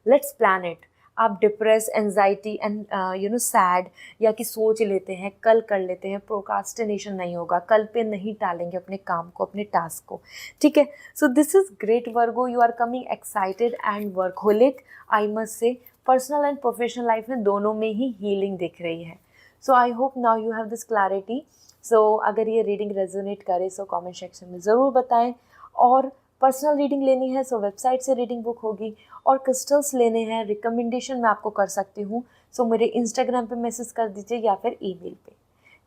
let's plan it. आप डिप्रेस, एंजाइटी एंड सैड, या कि सोच लेते हैं, कल कर लेते हैं, प्रोकास्टिनेशन नहीं होगा, कल पे नहीं टालेंगे अपने काम को, अपने टास्क को, ठीक है। So this is great Virgo, you are coming excited and workaholic. I must say personal and professional life में दोनों में ही हीलिंग दिख रही है। So I hope now you have this clarity. So अगर ये रीडिंग रेजोनेट करे सो कमेंट सेक्शन में ज़रूर बताएं। और पर्सनल रीडिंग लेनी है सो वेबसाइट से रीडिंग बुक होगी, और क्रिस्टल्स लेने हैं रिकमेंडेशन मैं आपको कर सकती हूँ, सो मेरे इंस्टाग्राम पे मैसेज कर दीजिए या फिर ईमेल पे।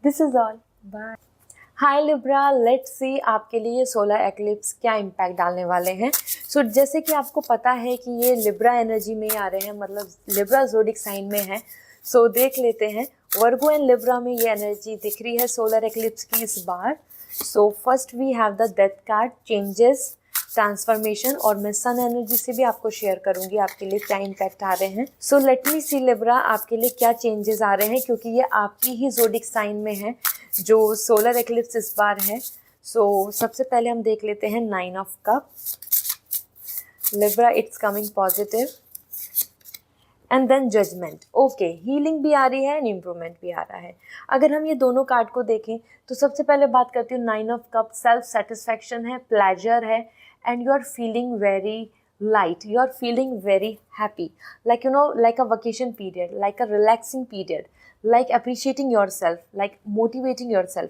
This is all, bye. Hi Libra, let's see आपके लिए ये सोलर एक्लिप्स क्या इम्पैक्ट डालने वाले हैं। सो जैसे कि आपको पता है कि ये लिब्रा एनर्जी में आ रहे हैं, मतलब लिब्रा ज़ोडिक साइन में है। सो देख लेते हैं, वर्गो एंड लिब्रा में ये एनर्जी दिख रही है सोलर एक्लिप्स की इस बार। So first we have the death card, changes, transformation, और मैं सन एनर्जी से भी आपको शेयर करूंगी आपके लिए क्या इम्पैक्ट आ रहे हैं। सो लेट मी सी लिब्रा आपके लिए क्या चेंजेस आ रहे हैं, क्योंकि ये आपकी ही ज़ोडिक साइन में है जो सोलर एक्लिप्स इस बार है। सो सबसे पहले हम देख लेते हैं 9 of cup. Libra, it's coming positive and then judgement. Okay, healing भी आ रही है एंड इम्प्रूवमेंट भी आ रहा है। अगर हम ये दोनों कार्ड को देखें तो सबसे पहले बात करती हूँ 9 ऑफ कप, सेल्फ सेटिस्फैक्शन है, प्लेजर है, and you are feeling very light, you are feeling very happy, like you know, like a vacation period, like a relaxing period, like appreciating yourself, like motivating yourself.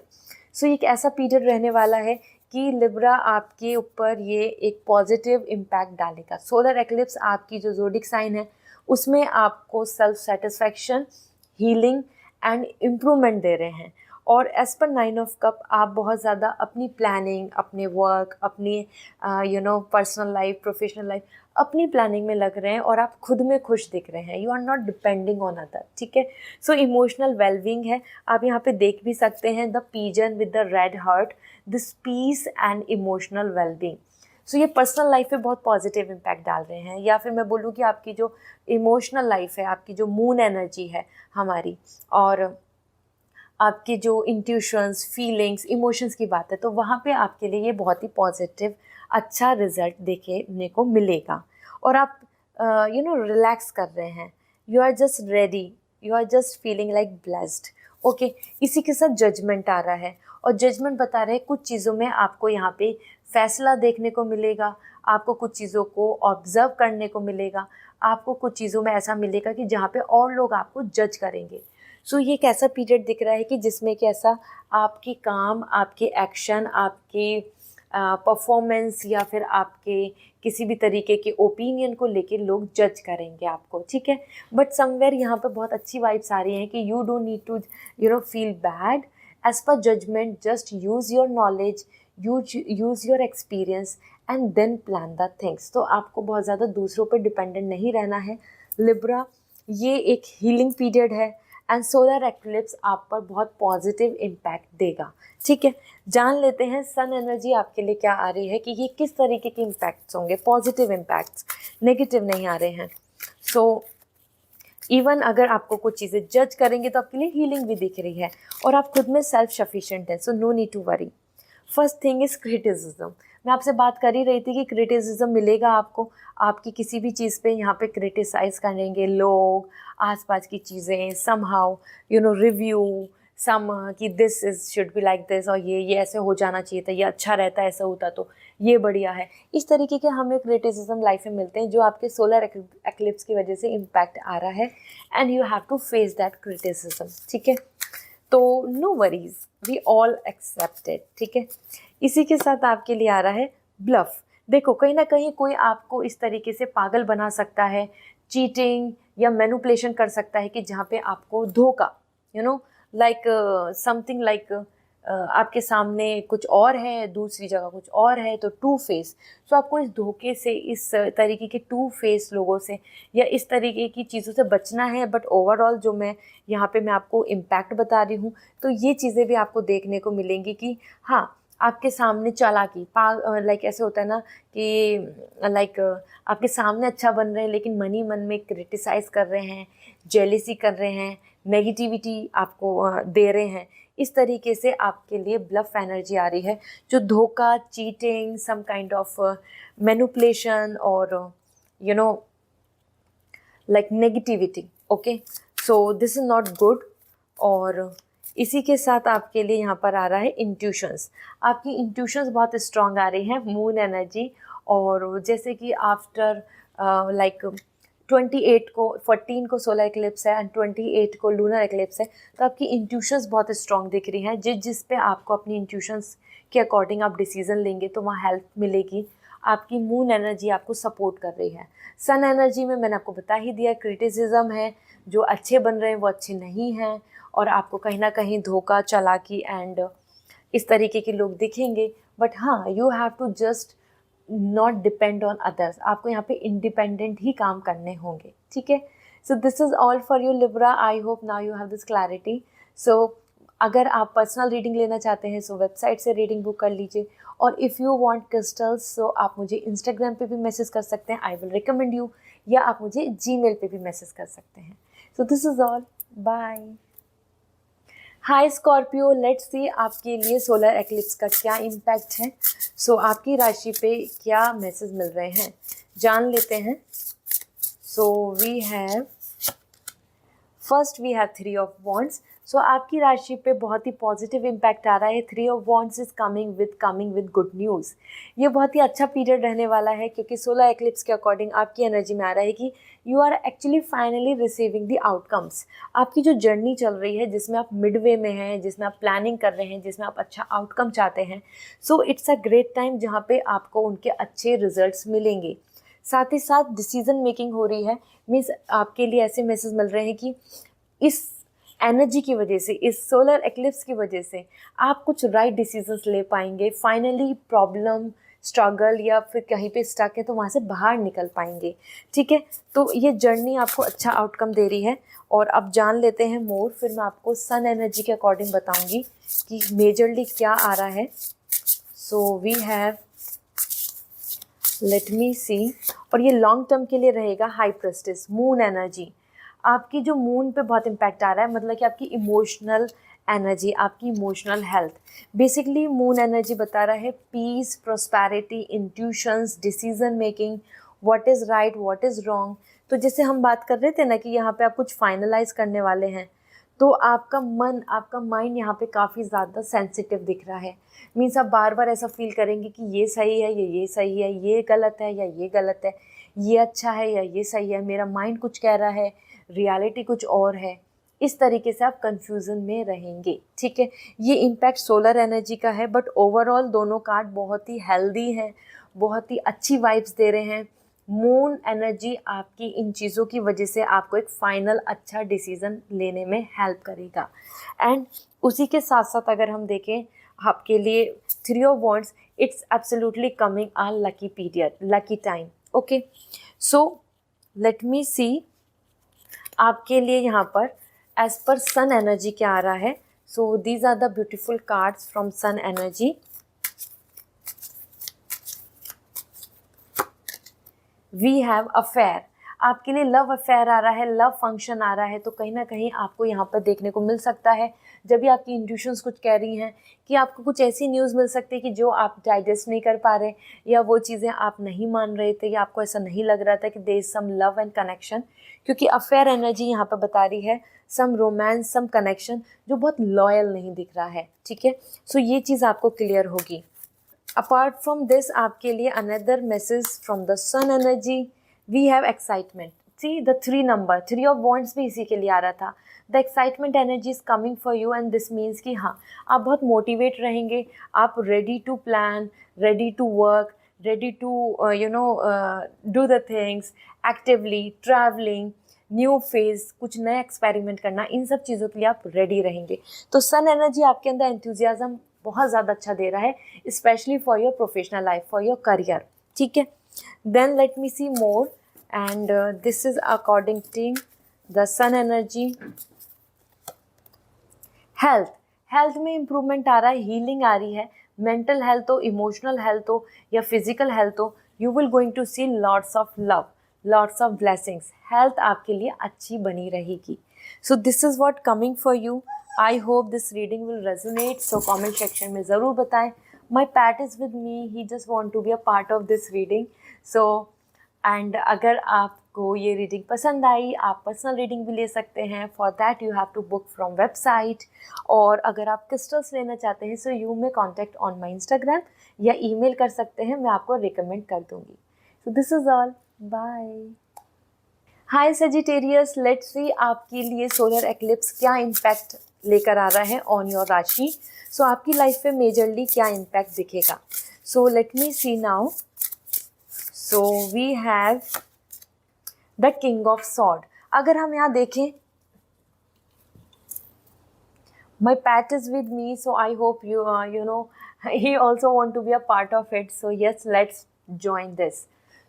So एक ऐसा period रहने वाला है कि Libra आपके ऊपर ये एक पॉजिटिव इम्पैक्ट डालेगा। सोलर एक्लिप्स आपकी जो ज़ोडिक साइन है उसमें आपको self satisfaction, healing and improvement दे रहे हैं। और एज पर 9 ऑफ कप आप बहुत ज़्यादा अपनी प्लानिंग, अपने वर्क, अपनी पर्सनल लाइफ, प्रोफेशनल लाइफ, अपनी प्लानिंग में लग रहे हैं और आप खुद में खुश दिख रहे हैं। You are not depending on other, ठीक है। सो इमोशनल वेलबींग है। आप यहाँ पे देख भी सकते हैं the pigeon with the red heart, this peace and emotional wellbeing. So ये पर्सनल लाइफ पे बहुत पॉजिटिव इम्पैक्ट डाल रहे हैं, या फिर मैं बोलूँ कि आपकी जो इमोशनल लाइफ है, आपकी जो मून एनर्जी है हमारी, और आपके जो इंट्यूशंस, फीलिंग्स, इमोशंस की बात है, तो वहाँ पे आपके लिए ये बहुत ही पॉजिटिव अच्छा रिजल्ट देखने को मिलेगा। और आप रिलैक्स कर रहे हैं, you are just ready, you are just feeling like blessed. Okay, इसी के साथ जजमेंट आ रहा है, और जजमेंट बता रहे हैं कुछ चीज़ों में आपको यहाँ पे फैसला देखने को मिलेगा, आपको कुछ चीज़ों को ऑब्जर्व करने को मिलेगा, आपको कुछ चीज़ों में ऐसा मिलेगा कि जहाँ पे और लोग आपको जज करेंगे। सो ये एक ऐसा पीरियड दिख रहा है कि जिसमें कि ऐसा आपके काम, आपके एक्शन, आपके परफॉर्मेंस या फिर आपके किसी भी तरीके के ओपिनियन को लेके लोग जज करेंगे आपको, ठीक है। बट समवेयर यहाँ पे बहुत अच्छी वाइब्स आ रही हैं कि you don't need to feel bad as per judgement, just use your knowledge, use your experience and then plan the things. तो आपको बहुत ज़्यादा दूसरों पर डिपेंडेंट नहीं रहना है लिब्रा। ये एक हीलिंग पीरियड है एंड सोलर एक्लिप्स आप पर बहुत पॉजिटिव इम्पैक्ट देगा, ठीक है। जान लेते हैं सन एनर्जी आपके लिए क्या आ रही है, कि ये किस तरीके के इम्पैक्ट्स होंगे, पॉजिटिव इम्पैक्ट्स, नेगेटिव नहीं आ रहे हैं। सो इवन अगर आपको कुछ चीज़ें जज करेंगे तो आपके लिए हीलिंग भी दिख रही है, और आप खुद में सेल्फ सफिशिएंट हैं, so no need to worry. First thing is criticism. मैं आपसे बात कर ही रही थी कि क्रिटिसिज्म मिलेगा आपको, आपकी किसी भी चीज़ पे यहाँ पे क्रिटिसाइज़ करेंगे लोग, आसपास की चीज़ें, समहाउ रिव्यू सम कि this is should be like this, और ये ऐसे हो जाना चाहिए था, ये अच्छा रहता, ऐसा होता तो ये बढ़िया है। इस तरीके के हमें क्रिटिसिज्म लाइफ में मिलते हैं जो आपके सोलर एक्लिप्स की वजह से इम्पैक्ट आ रहा है, and you have to face that criticism, ठीक है। तो no worries, we all accepted, ठीक है। इसी के साथ आपके लिए आ रहा है ब्लफ। देखो, कहीं ना कहीं कोई आपको इस तरीके से पागल बना सकता है, चीटिंग या मैनिपुलेशन कर सकता है कि जहाँ पे आपको धोखा, लाइक समथिंग लाइक आपके सामने कुछ और है, दूसरी जगह कुछ और है, तो टू फेस। तो आपको इस धोखे से, इस तरीके के टू फेस लोगों से या इस तरीके की चीज़ों से बचना है। बट ओवरऑल जो मैं यहाँ पे आपको इम्पैक्ट बता रही हूँ, तो ये चीज़ें भी आपको देखने को मिलेंगी कि हाँ, आपके सामने चालाकी, लाइक ऐसे होता है ना कि लाइक आपके सामने अच्छा बन रहे हैं लेकिन मन ही मन में क्रिटिसाइज़ कर रहे हैं, जेलिसी कर रहे हैं, नेगेटिविटी आपको दे रहे हैं। इस तरीके से आपके लिए ब्लफ एनर्जी आ रही है, जो धोखा, cheating, some kind of manipulation और like negativity. Okay, so this is not good. और इसी के साथ आपके लिए यहाँ पर आ रहा है इंट्यूशंस। आपकी इंट्यूशंस बहुत स्ट्रॉन्ग आ रही हैं, मून एनर्जी। और जैसे कि आफ्टर लाइक 28 को, 14 को सोलर एक्लिप्स है एंड 28 को लूनर एक्लिप्स है, तो आपकी इंट्यूशंस बहुत स्ट्रॉन्ग दिख रही हैं। जिस पे आपको अपनी इंट्यूशंस के अकॉर्डिंग आप डिसीज़न लेंगे तो वहाँ हेल्प मिलेगी। आपकी मून एनर्जी आपको सपोर्ट कर रही है। सन एनर्जी में मैंने आपको बता ही दिया, क्रिटिसिज्म है, जो अच्छे बन रहे हैं वो अच्छे नहीं हैं, और आपको कहीं ना कहीं धोखा, चालाकी एंड इस तरीके के लोग दिखेंगे। बट हाँ, you have to just not depend on others, आपको यहाँ पे इंडिपेंडेंट ही काम करने होंगे, ठीक है। So this is all for you Libra, I hope now you have this clarity. So अगर आप पर्सनल रीडिंग लेना चाहते हैं सो वेबसाइट से रीडिंग बुक कर लीजिए, और if you want crystals so आप मुझे इंस्टाग्राम पे भी मैसेज कर सकते हैं, आई विल रिकमेंड यू, या आप मुझे जीमेल पे भी मैसेज कर सकते हैं। So this is all, bye. Hi Scorpio, let's see आपके लिए सोलर एक्लिप्स का क्या इम्पैक्ट है। सो आपकी राशि पे क्या मैसेज मिल रहे हैं जान लेते हैं। So we have first we have 3 of wands. So आपकी राशि पे बहुत ही पॉजिटिव इम्पैक्ट आ रहा है। 3 of wands is coming with good news. ये बहुत ही अच्छा पीरियड रहने वाला है, क्योंकि सोलर एक्लिप्स के अकॉर्डिंग आपकी एनर्जी में आ रहा है कि you are actually finally receiving the outcomes. आपकी जो जर्नी चल रही है, जिसमें आप मिडवे में हैं, जिसमें आप प्लानिंग कर रहे हैं, जिसमें आप अच्छा आउटकम चाहते हैं, so it's a great time जहाँ पे आपको उनके अच्छे रिजल्ट्स मिलेंगे। साथ ही साथ डिसीजन मेकिंग हो रही है, मीन्स आपके लिए ऐसे मैसेज मिल रहे हैं कि इस एनर्जी की वजह से, इस सोलर एक्लिप्स की वजह से आप कुछ राइट डिसीजंस ले पाएंगे। फाइनली प्रॉब्लम, स्ट्रगल या फिर कहीं पे स्टक है तो वहाँ से बाहर निकल पाएंगे, ठीक है। तो ये जर्नी आपको अच्छा आउटकम दे रही है। और अब जान लेते हैं मोर, फिर मैं आपको सन एनर्जी के अकॉर्डिंग बताऊंगी कि मेजरली क्या आ रहा है। So we have, let me see, और ये लॉन्ग टर्म के लिए रहेगा। हाई प्रेस्टिस, मून एनर्जी, आपकी जो मून पे बहुत इम्पैक्ट आ रहा है, मतलब कि आपकी इमोशनल एनर्जी, आपकी emotional health. Basically moon energy बता रहा है peace, prosperity, intuitions, decision making, what is right, what is wrong. तो जैसे हम बात कर रहे थे ना कि यहाँ पे आप कुछ फाइनलाइज करने वाले हैं, तो आपका मन, आपका माइंड यहाँ पे काफ़ी ज़्यादा सेंसिटिव दिख रहा है। मीन्स आप बार बार ऐसा फील करेंगे कि ये सही है, ये सही है, ये गलत है या ये गलत है, ये अच्छा है या ये सही है, मेरा माइंड कुछ कह रहा है, रियलिटी कुछ और है। इस तरीके से आप कंफ्यूजन में रहेंगे, ठीक है। ये इम्पैक्ट सोलर एनर्जी का है, बट ओवरऑल दोनों कार्ड बहुत ही हेल्दी हैं, बहुत ही अच्छी वाइब्स दे रहे हैं। मून एनर्जी आपकी इन चीज़ों की वजह से आपको एक फाइनल अच्छा डिसीजन लेने में हेल्प करेगा। एंड उसी के साथ साथ अगर हम देखें आपके लिए 3 of wands, it's absolutely coming a lucky period, lucky time. Okay, so let me see आपके लिए यहाँ पर एज पर सन एनर्जी क्या आ रहा है। So these are the beautiful cards from sun energy. We have affair, आपके लिए लव अफेयर आ रहा है, लव फंक्शन आ रहा है। तो कहीं ना कहीं आपको यहाँ पर देखने को मिल सकता है, जब भी आपकी इंट्यूशंस कुछ कह रही हैं कि आपको कुछ ऐसी न्यूज़ मिल सकती है कि जो आप डाइजेस्ट नहीं कर पा रहे, या वो चीज़ें आप नहीं मान रहे थे, या आपको ऐसा नहीं लग रहा था कि there is some love and connection. क्योंकि अफेयर एनर्जी यहाँ पर बता रही है सम रोमांस, सम कनेक्शन जो बहुत लॉयल नहीं दिख रहा है, ठीक है। सो ये चीज़ आपको क्लियर होगी। अपार्ट फ्रॉम दिस आपके लिए another message from the sun energy, we have excitement. See the 3 number, 3 of wands भी इसी के लिए आ रहा था। The excitement energy is coming for you, and this means कि हाँ, आप बहुत मोटिवेट रहेंगे, आप ready to plan, ready to work, ready to do the things actively, travelling, new phase, कुछ नया एक्सपेरिमेंट करना, इन सब चीज़ों के लिए आप रेडी रहेंगे। तो सन एनर्जी आपके अंदर एंथुजियाज्म बहुत ज़्यादा अच्छा दे रहा है, specially for your professional life, for your career, ठीक है। Then let me see more, and this is according to the sun energy. Health, health में इम्प्रूवमेंट आ रहा है, हीलिंग आ रही है। मेंटल हेल्थ हो, इमोशनल हेल्थ हो या फिजिकल हेल्थ हो, you will going to see lots of love, lots of blessings. Health आपके लिए अच्छी बनी रहेगी। So this is what coming for you. I hope this reading will resonate. So comment section में ज़रूर बताएं। My pet is with me, he just want to be a part of this reading. So and अगर आपको ये reading पसंद आई, आप personal reading भी ले सकते हैं। For that you have to book from website. और अगर आप क्रिस्टल्स लेना चाहते हैं so you may contact on my Instagram, या ईमेल कर सकते हैं, मैं आपको रिकमेंड कर दूँगी। So this is all, bye. Hi Sagittarius, let's see आपके लिए सोलर एक्लिप्स क्या इम्पैक्ट लेकर आ रहा है ऑन योर राशि। सो आपकी लाइफ पे मेजरली क्या इम्पैक्ट दिखेगा। So let me see now. So we have the king of sword. अगर हम यहाँ देखें, my pet is with me, so I hope you know he also want to be a part of it. So yes, let's join this.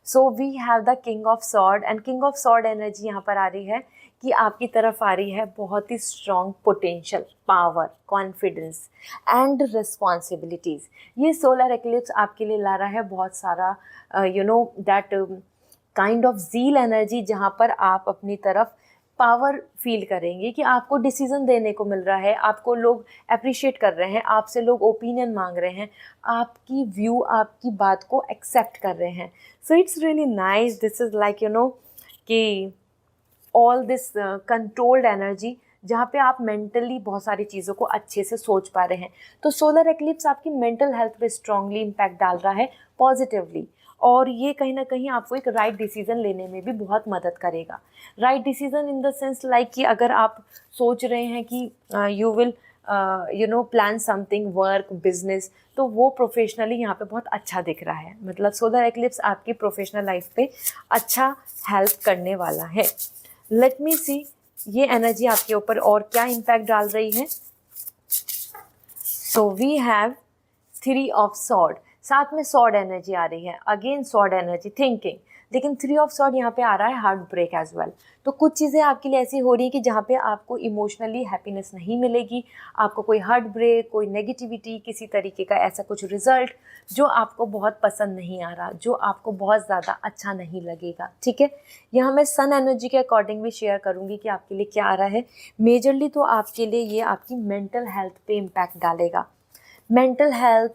So we have the king of sword, and king of sword energy यहाँ पर आ रही है कि आपकी तरफ आ रही है बहुत ही strong potential, power, confidence and responsibilities. ये solar eclipse आपके लिए ला रहा है बहुत सारा that kind of zeal energy, जहाँ पर आप अपनी तरफ पावर फील करेंगे कि आपको डिसीजन देने को मिल रहा है, आपको लोग अप्रिशिएट कर रहे हैं, आपसे लोग ओपिनियन मांग रहे हैं, आपकी व्यू, आपकी बात को एक्सेप्ट कर रहे हैं. So it's really nice. This is like कि ऑल दिस कंट्रोल्ड एनर्जी, जहाँ पे आप मेंटली बहुत सारी चीज़ों को अच्छे से सोच पा रहे हैं. तो सोलर एक्लिप्स आपकी मेंटल हेल्थ पे स्ट्रांगली इम्पैक्ट डाल रहा है पॉजिटिवली, और ये कहीं ना कहीं आपको एक राइट डिसीज़न लेने में भी बहुत मदद करेगा. Right decision in the sense like कि अगर आप सोच रहे हैं कि you will plan something, work, business, तो वो प्रोफेशनली यहाँ पे बहुत अच्छा दिख रहा है. मतलब सोलर एक्लिप्स आपकी प्रोफेशनल लाइफ पे अच्छा हेल्प करने वाला है. लेट मी सी ये एनर्जी आपके ऊपर और क्या इम्पैक्ट डाल रही है. So we have 3 of sword, साथ में सॉर्ड एनर्जी आ रही है. अगेन सॉर्ड एनर्जी, थिंकिंग, लेकिन 3 ऑफ सॉर्ड यहाँ पे आ रहा है हार्ट ब्रेक एज वेल. तो कुछ चीज़ें आपके लिए ऐसी हो रही है कि जहाँ पे आपको इमोशनली हैप्पीनेस नहीं मिलेगी, आपको कोई हार्ट ब्रेक, कोई नेगेटिविटी, किसी तरीके का ऐसा कुछ रिजल्ट जो आपको बहुत पसंद नहीं आ रहा, जो आपको बहुत ज़्यादा अच्छा नहीं लगेगा. ठीक है, यहाँ मैं सन एनर्जी के अकॉर्डिंग भी शेयर करूँगी कि आपके लिए क्या आ रहा है. मेजरली तो आपके लिए ये आपकी मेंटल हेल्थ पे इम्पैक्ट डालेगा. मेंटल हेल्थ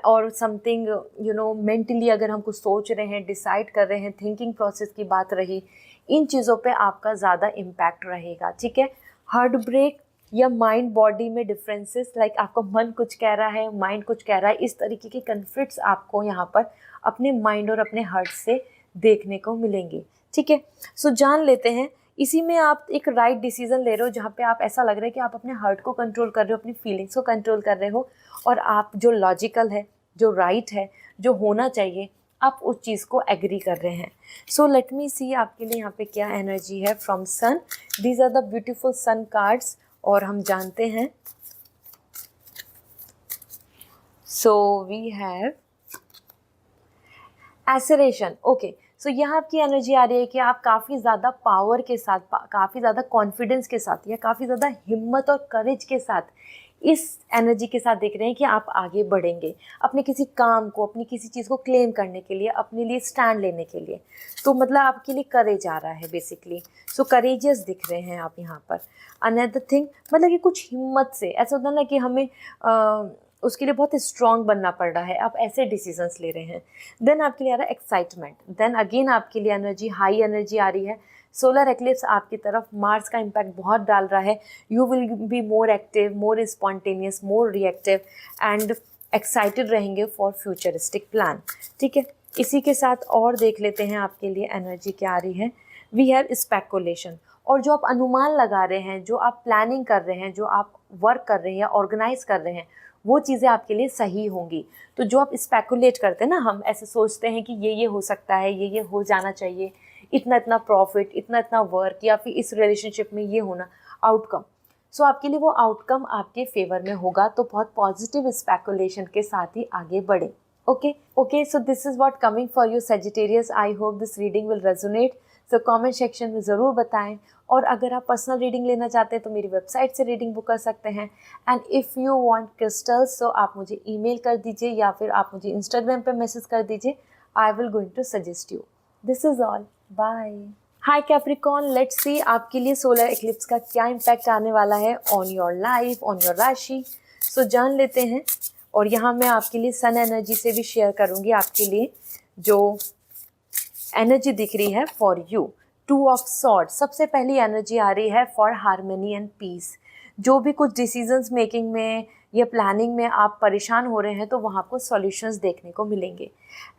और समथिंग मेंटली अगर हम कुछ सोच रहे हैं, डिसाइड कर रहे हैं, थिंकिंग प्रोसेस की बात रही, इन चीज़ों पे आपका ज़्यादा इम्पैक्ट रहेगा. ठीक है, हार्ट ब्रेक या माइंड बॉडी में डिफरेंसेस, लाइक आपका मन कुछ कह रहा है, माइंड कुछ कह रहा है, इस तरीके के कन्फ्लिक्ट्स आपको यहाँ पर अपने माइंड और अपने हार्ट से देखने को मिलेंगे. ठीक है, सो जान लेते हैं. इसी में आप एक राइट डिसीजन ले रहे हो, जहाँ पे आप ऐसा लग रहा है कि आप अपने हार्ट को कंट्रोल कर रहे हो, अपनी फीलिंग्स को कंट्रोल कर रहे हो, और आप जो लॉजिकल है, जो राइट है, जो होना चाहिए, आप उस चीज़ को एग्री कर रहे हैं. सो लेट मी सी आपके लिए यहाँ पे क्या एनर्जी है from sun. These are the beautiful sun cards, और हम जानते हैं. So we have assertion. Okay, so यहाँ आपकी एनर्जी आ रही है कि आप काफ़ी ज़्यादा पावर के साथ, काफ़ी ज़्यादा कॉन्फिडेंस के साथ, या काफ़ी ज़्यादा हिम्मत और करेज के साथ इस एनर्जी के साथ देख रहे हैं कि आप आगे बढ़ेंगे अपने किसी काम को, अपनी किसी चीज़ को क्लेम करने के लिए, अपने लिए स्टैंड लेने के लिए. तो मतलब आपके लिए करेज आ रहा है बेसिकली. सो करेजियस दिख रहे हैं आप यहाँ पर. अनदर थिंग, मतलब कि कुछ हिम्मत से, ऐसा होता है ना कि हमें उसके लिए बहुत स्ट्रॉन्ग बनना पड़ रहा है, आप ऐसे डिसीजंस ले रहे हैं. देन आपके लिए आ रहा है एक्साइटमेंट. देन अगेन आपके लिए एनर्जी, हाई एनर्जी आ रही है. सोलर एक्लिप्स आपकी तरफ मार्स का इम्पैक्ट बहुत डाल रहा है. You will be more active, more spontaneous, more reactive and excited रहेंगे फॉर फ्यूचरिस्टिक प्लान. ठीक है, इसी के साथ और देख लेते हैं आपके लिए एनर्जी क्या आ रही है. वी हैव स्पेकुलेशन, और जो आप अनुमान लगा रहे हैं, जो आप प्लानिंग कर रहे हैं, जो आप वर्क कर रहे हैं या ऑर्गेनाइज कर रहे हैं, वो चीज़ें आपके लिए सही होंगी. तो जो आप स्पेकुलेट करते हैं ना, हम ऐसे सोचते हैं कि ये हो सकता है, ये हो जाना चाहिए, इतना इतना प्रॉफिट, इतना इतना वर्क, या फिर इस रिलेशनशिप में ये होना, आउटकम. सो आपके लिए वो आउटकम आपके फेवर में होगा. तो बहुत पॉजिटिव स्पेकुलेशन के साथ ही आगे बढ़े. Okay, so this is what coming for you Sagittarius. I hope this reading will resonate. So comment section में ज़रूर बताएं. और अगर आप पर्सनल रीडिंग लेना चाहते हैं तो मेरी वेबसाइट से रीडिंग बुक कर सकते हैं. And if you want crystals, so आप मुझे ईमेल कर दीजिए, या फिर आप मुझे इंस्टाग्राम पे मैसेज कर दीजिए. I will going to suggest you. This is all. Bye. Hi Capricorn, let's see आपके लिए सोलर एक्लिप्स का क्या इम्पैक्ट आने वाला है on your life, on your राशि. सो जान लेते हैं. और यहाँ मैं आपके लिए सन एनर्जी से भी शेयर करूँगी आपके लिए जो एनर्जी दिख रही है फॉर यू. 2 ऑफ सॉर्ड, सबसे पहली एनर्जी आ रही है फॉर हार्मनी एंड पीस. जो भी कुछ डिसीजंस मेकिंग में या प्लानिंग में आप परेशान हो रहे हैं, तो वहाँ आपको सॉल्यूशंस देखने को मिलेंगे.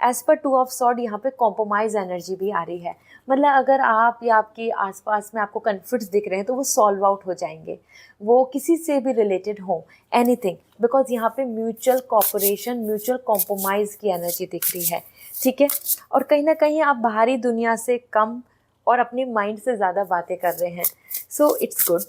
एज पर 2 ऑफ सॉर्ड यहाँ पे कॉम्प्रोमाइज़ एनर्जी भी आ रही है. मतलब अगर आप या आपके आसपास में आपको कन्फ्लिक्ट्स दिख रहे हैं, तो वो सॉल्व आउट हो जाएंगे, वो किसी से भी रिलेटेड हो, एनीथिंग, बिकॉज यहाँ पे म्यूचुअल कॉपरेशन, म्यूचुअल कॉम्प्रोमाइज़ की एनर्जी दिख रही है. ठीक है। और कहीं ना कहीं आप बाहरी दुनिया से कम और अपने माइंड से ज़्यादा बातें कर रहे हैं, सो इट्स गुड,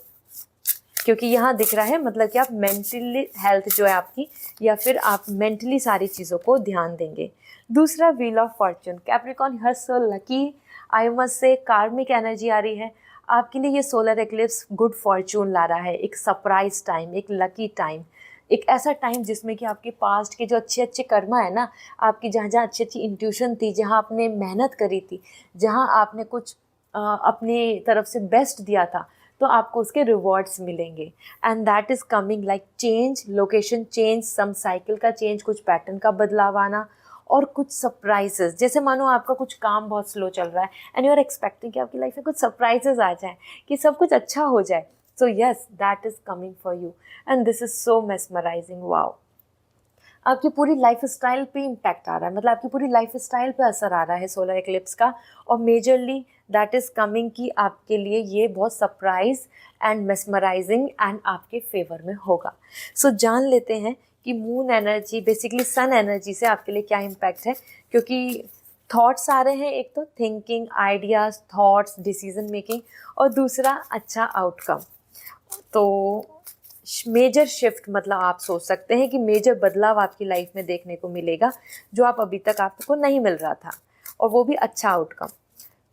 क्योंकि यहाँ दिख रहा है मतलब कि आप मेंटली हेल्थ जो है आपकी, या फिर आप मेंटली सारी चीज़ों को ध्यान देंगे। दूसरा, wheel of Fortune, Capricorn her so lucky, I must से कार्मिक एनर्जी आ रही है आपके लिए। ये सोलर एक्लिप्स गुड फॉर्चून ला रहा है, एक सरप्राइज टाइम, एक लकी टाइम, एक ऐसा टाइम जिसमें कि आपके पास्ट के जो अच्छे अच्छे कर्मा है ना, आपकी जहाँ जहाँ अच्छी अच्छी इंट्यूशन थी, जहाँ आपने मेहनत करी थी, जहाँ आपने कुछ अपनी तरफ से बेस्ट दिया था, तो आपको उसके रिवॉर्ड्स मिलेंगे। And that is coming like change, location change, some cycle का चेंज, कुछ पैटर्न का बदलाव आना, और कुछ सरप्राइजेस। जैसे मानो आपका कुछ काम बहुत स्लो चल रहा है एंड यू आर एक्सपेक्टिंग कि आपकी लाइफ में कुछ सरप्राइजेस आ जाए, कि सब कुछ अच्छा हो जाए। So yes, that is coming for you and this is so mesmerising. Wow, आपकी पूरी लाइफ स्टाइल पे इम्पैक्ट आ रहा है, मतलब आपकी पूरी लाइफ स्टाइल पे असर आ रहा है सोलर एक्लिप्स का। और मेजरली दैट इज़ कमिंग कि आपके लिए ये बहुत सरप्राइज एंड मेस्मराइजिंग एंड आपके फेवर में होगा। सो जान लेते हैं कि moon energy, basically sun energy से आपके लिए क्या इम्पैक्ट है। क्योंकि थॉट्स आ रहे हैं, एक तो thinking, ideas, thoughts, decision making, और दूसरा अच्छा आउटकम। तो मेजर शिफ्ट, मतलब आप सोच सकते हैं कि मेजर बदलाव आपकी लाइफ में देखने को मिलेगा, जो आप अभी तक आपको नहीं मिल रहा था, और वो भी अच्छा आउटकम।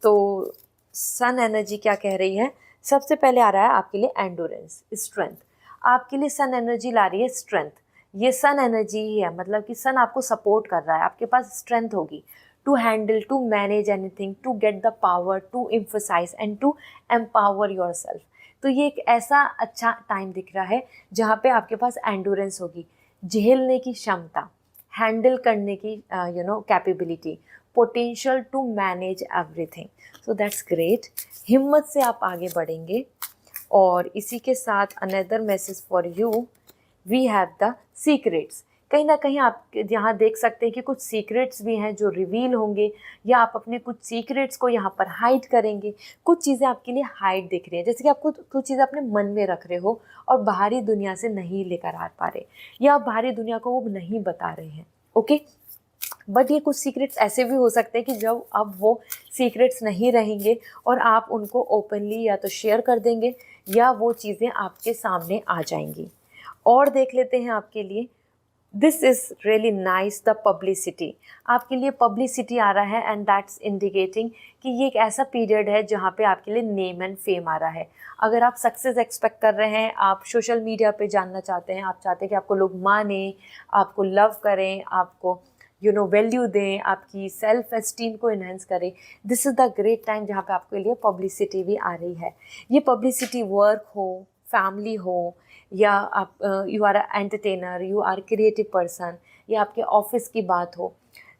तो सन एनर्जी क्या कह रही है? सबसे पहले आ रहा है आपके लिए एंडोरेंस, स्ट्रेंथ। आपके लिए सन एनर्जी ला रही है स्ट्रेंथ। ये सन एनर्जी ही है, मतलब कि सन आपको सपोर्ट कर रहा है, आपके पास स्ट्रेंथ होगी to handle, to manage anything, to get the power, to emphasise and to empower your self. तो ये एक ऐसा अच्छा टाइम दिख रहा है जहाँ पे आपके पास एंडोरेंस होगी, झेलने की क्षमता, हैंडल करने की capability, potential to manage everything. So that's great. हिम्मत से आप आगे बढ़ेंगे। और इसी के साथ another message for you, we have the secrets. कहीं ना कहीं आप यहाँ देख सकते हैं कि कुछ सीक्रेट्स भी हैं जो रिवील होंगे, या आप अपने कुछ सीक्रेट्स को यहाँ पर हाइड करेंगे। कुछ चीज़ें आपके लिए हाइड दिख रही हैं, जैसे कि आपको कुछ चीज़ें अपने मन में रख रहे हो और बाहरी दुनिया से नहीं लेकर आ पा रहे, या आप बाहरी दुनिया को वो नहीं बता रहे हैं। ओके, बट ये कुछ सीक्रेट्स ऐसे भी हो सकते हैं कि जब अब वो सीक्रेट्स नहीं रहेंगे और आप उनको ओपनली या तो शेयर कर देंगे, या वो चीज़ें आपके सामने आ जाएंगी। और देख लेते हैं आपके लिए, this is really nice, the publicity. आपके लिए पब्लिसिटी आ रहा है एंड दैट्स इंडिकेटिंग कि ये एक ऐसा पीरियड है जहाँ पे आपके लिए नेम एंड फेम आ रहा है। अगर आप सक्सेस एक्सपेक्ट कर रहे हैं, आप सोशल मीडिया पे जानना चाहते हैं, आप चाहते हैं कि आपको लोग माने, आपको लव करें, आपको वैल्यू दें, आपकी सेल्फ एस्टीम को इन्हेंस करें, this is the great time जहाँ पे आपके लिए पब्लिसिटी भी आ रही है। ये पब्लिसिटी वर्क हो, फैमिली हो, या आप you are entertainer, you are creative person, या आपके ऑफिस की बात हो,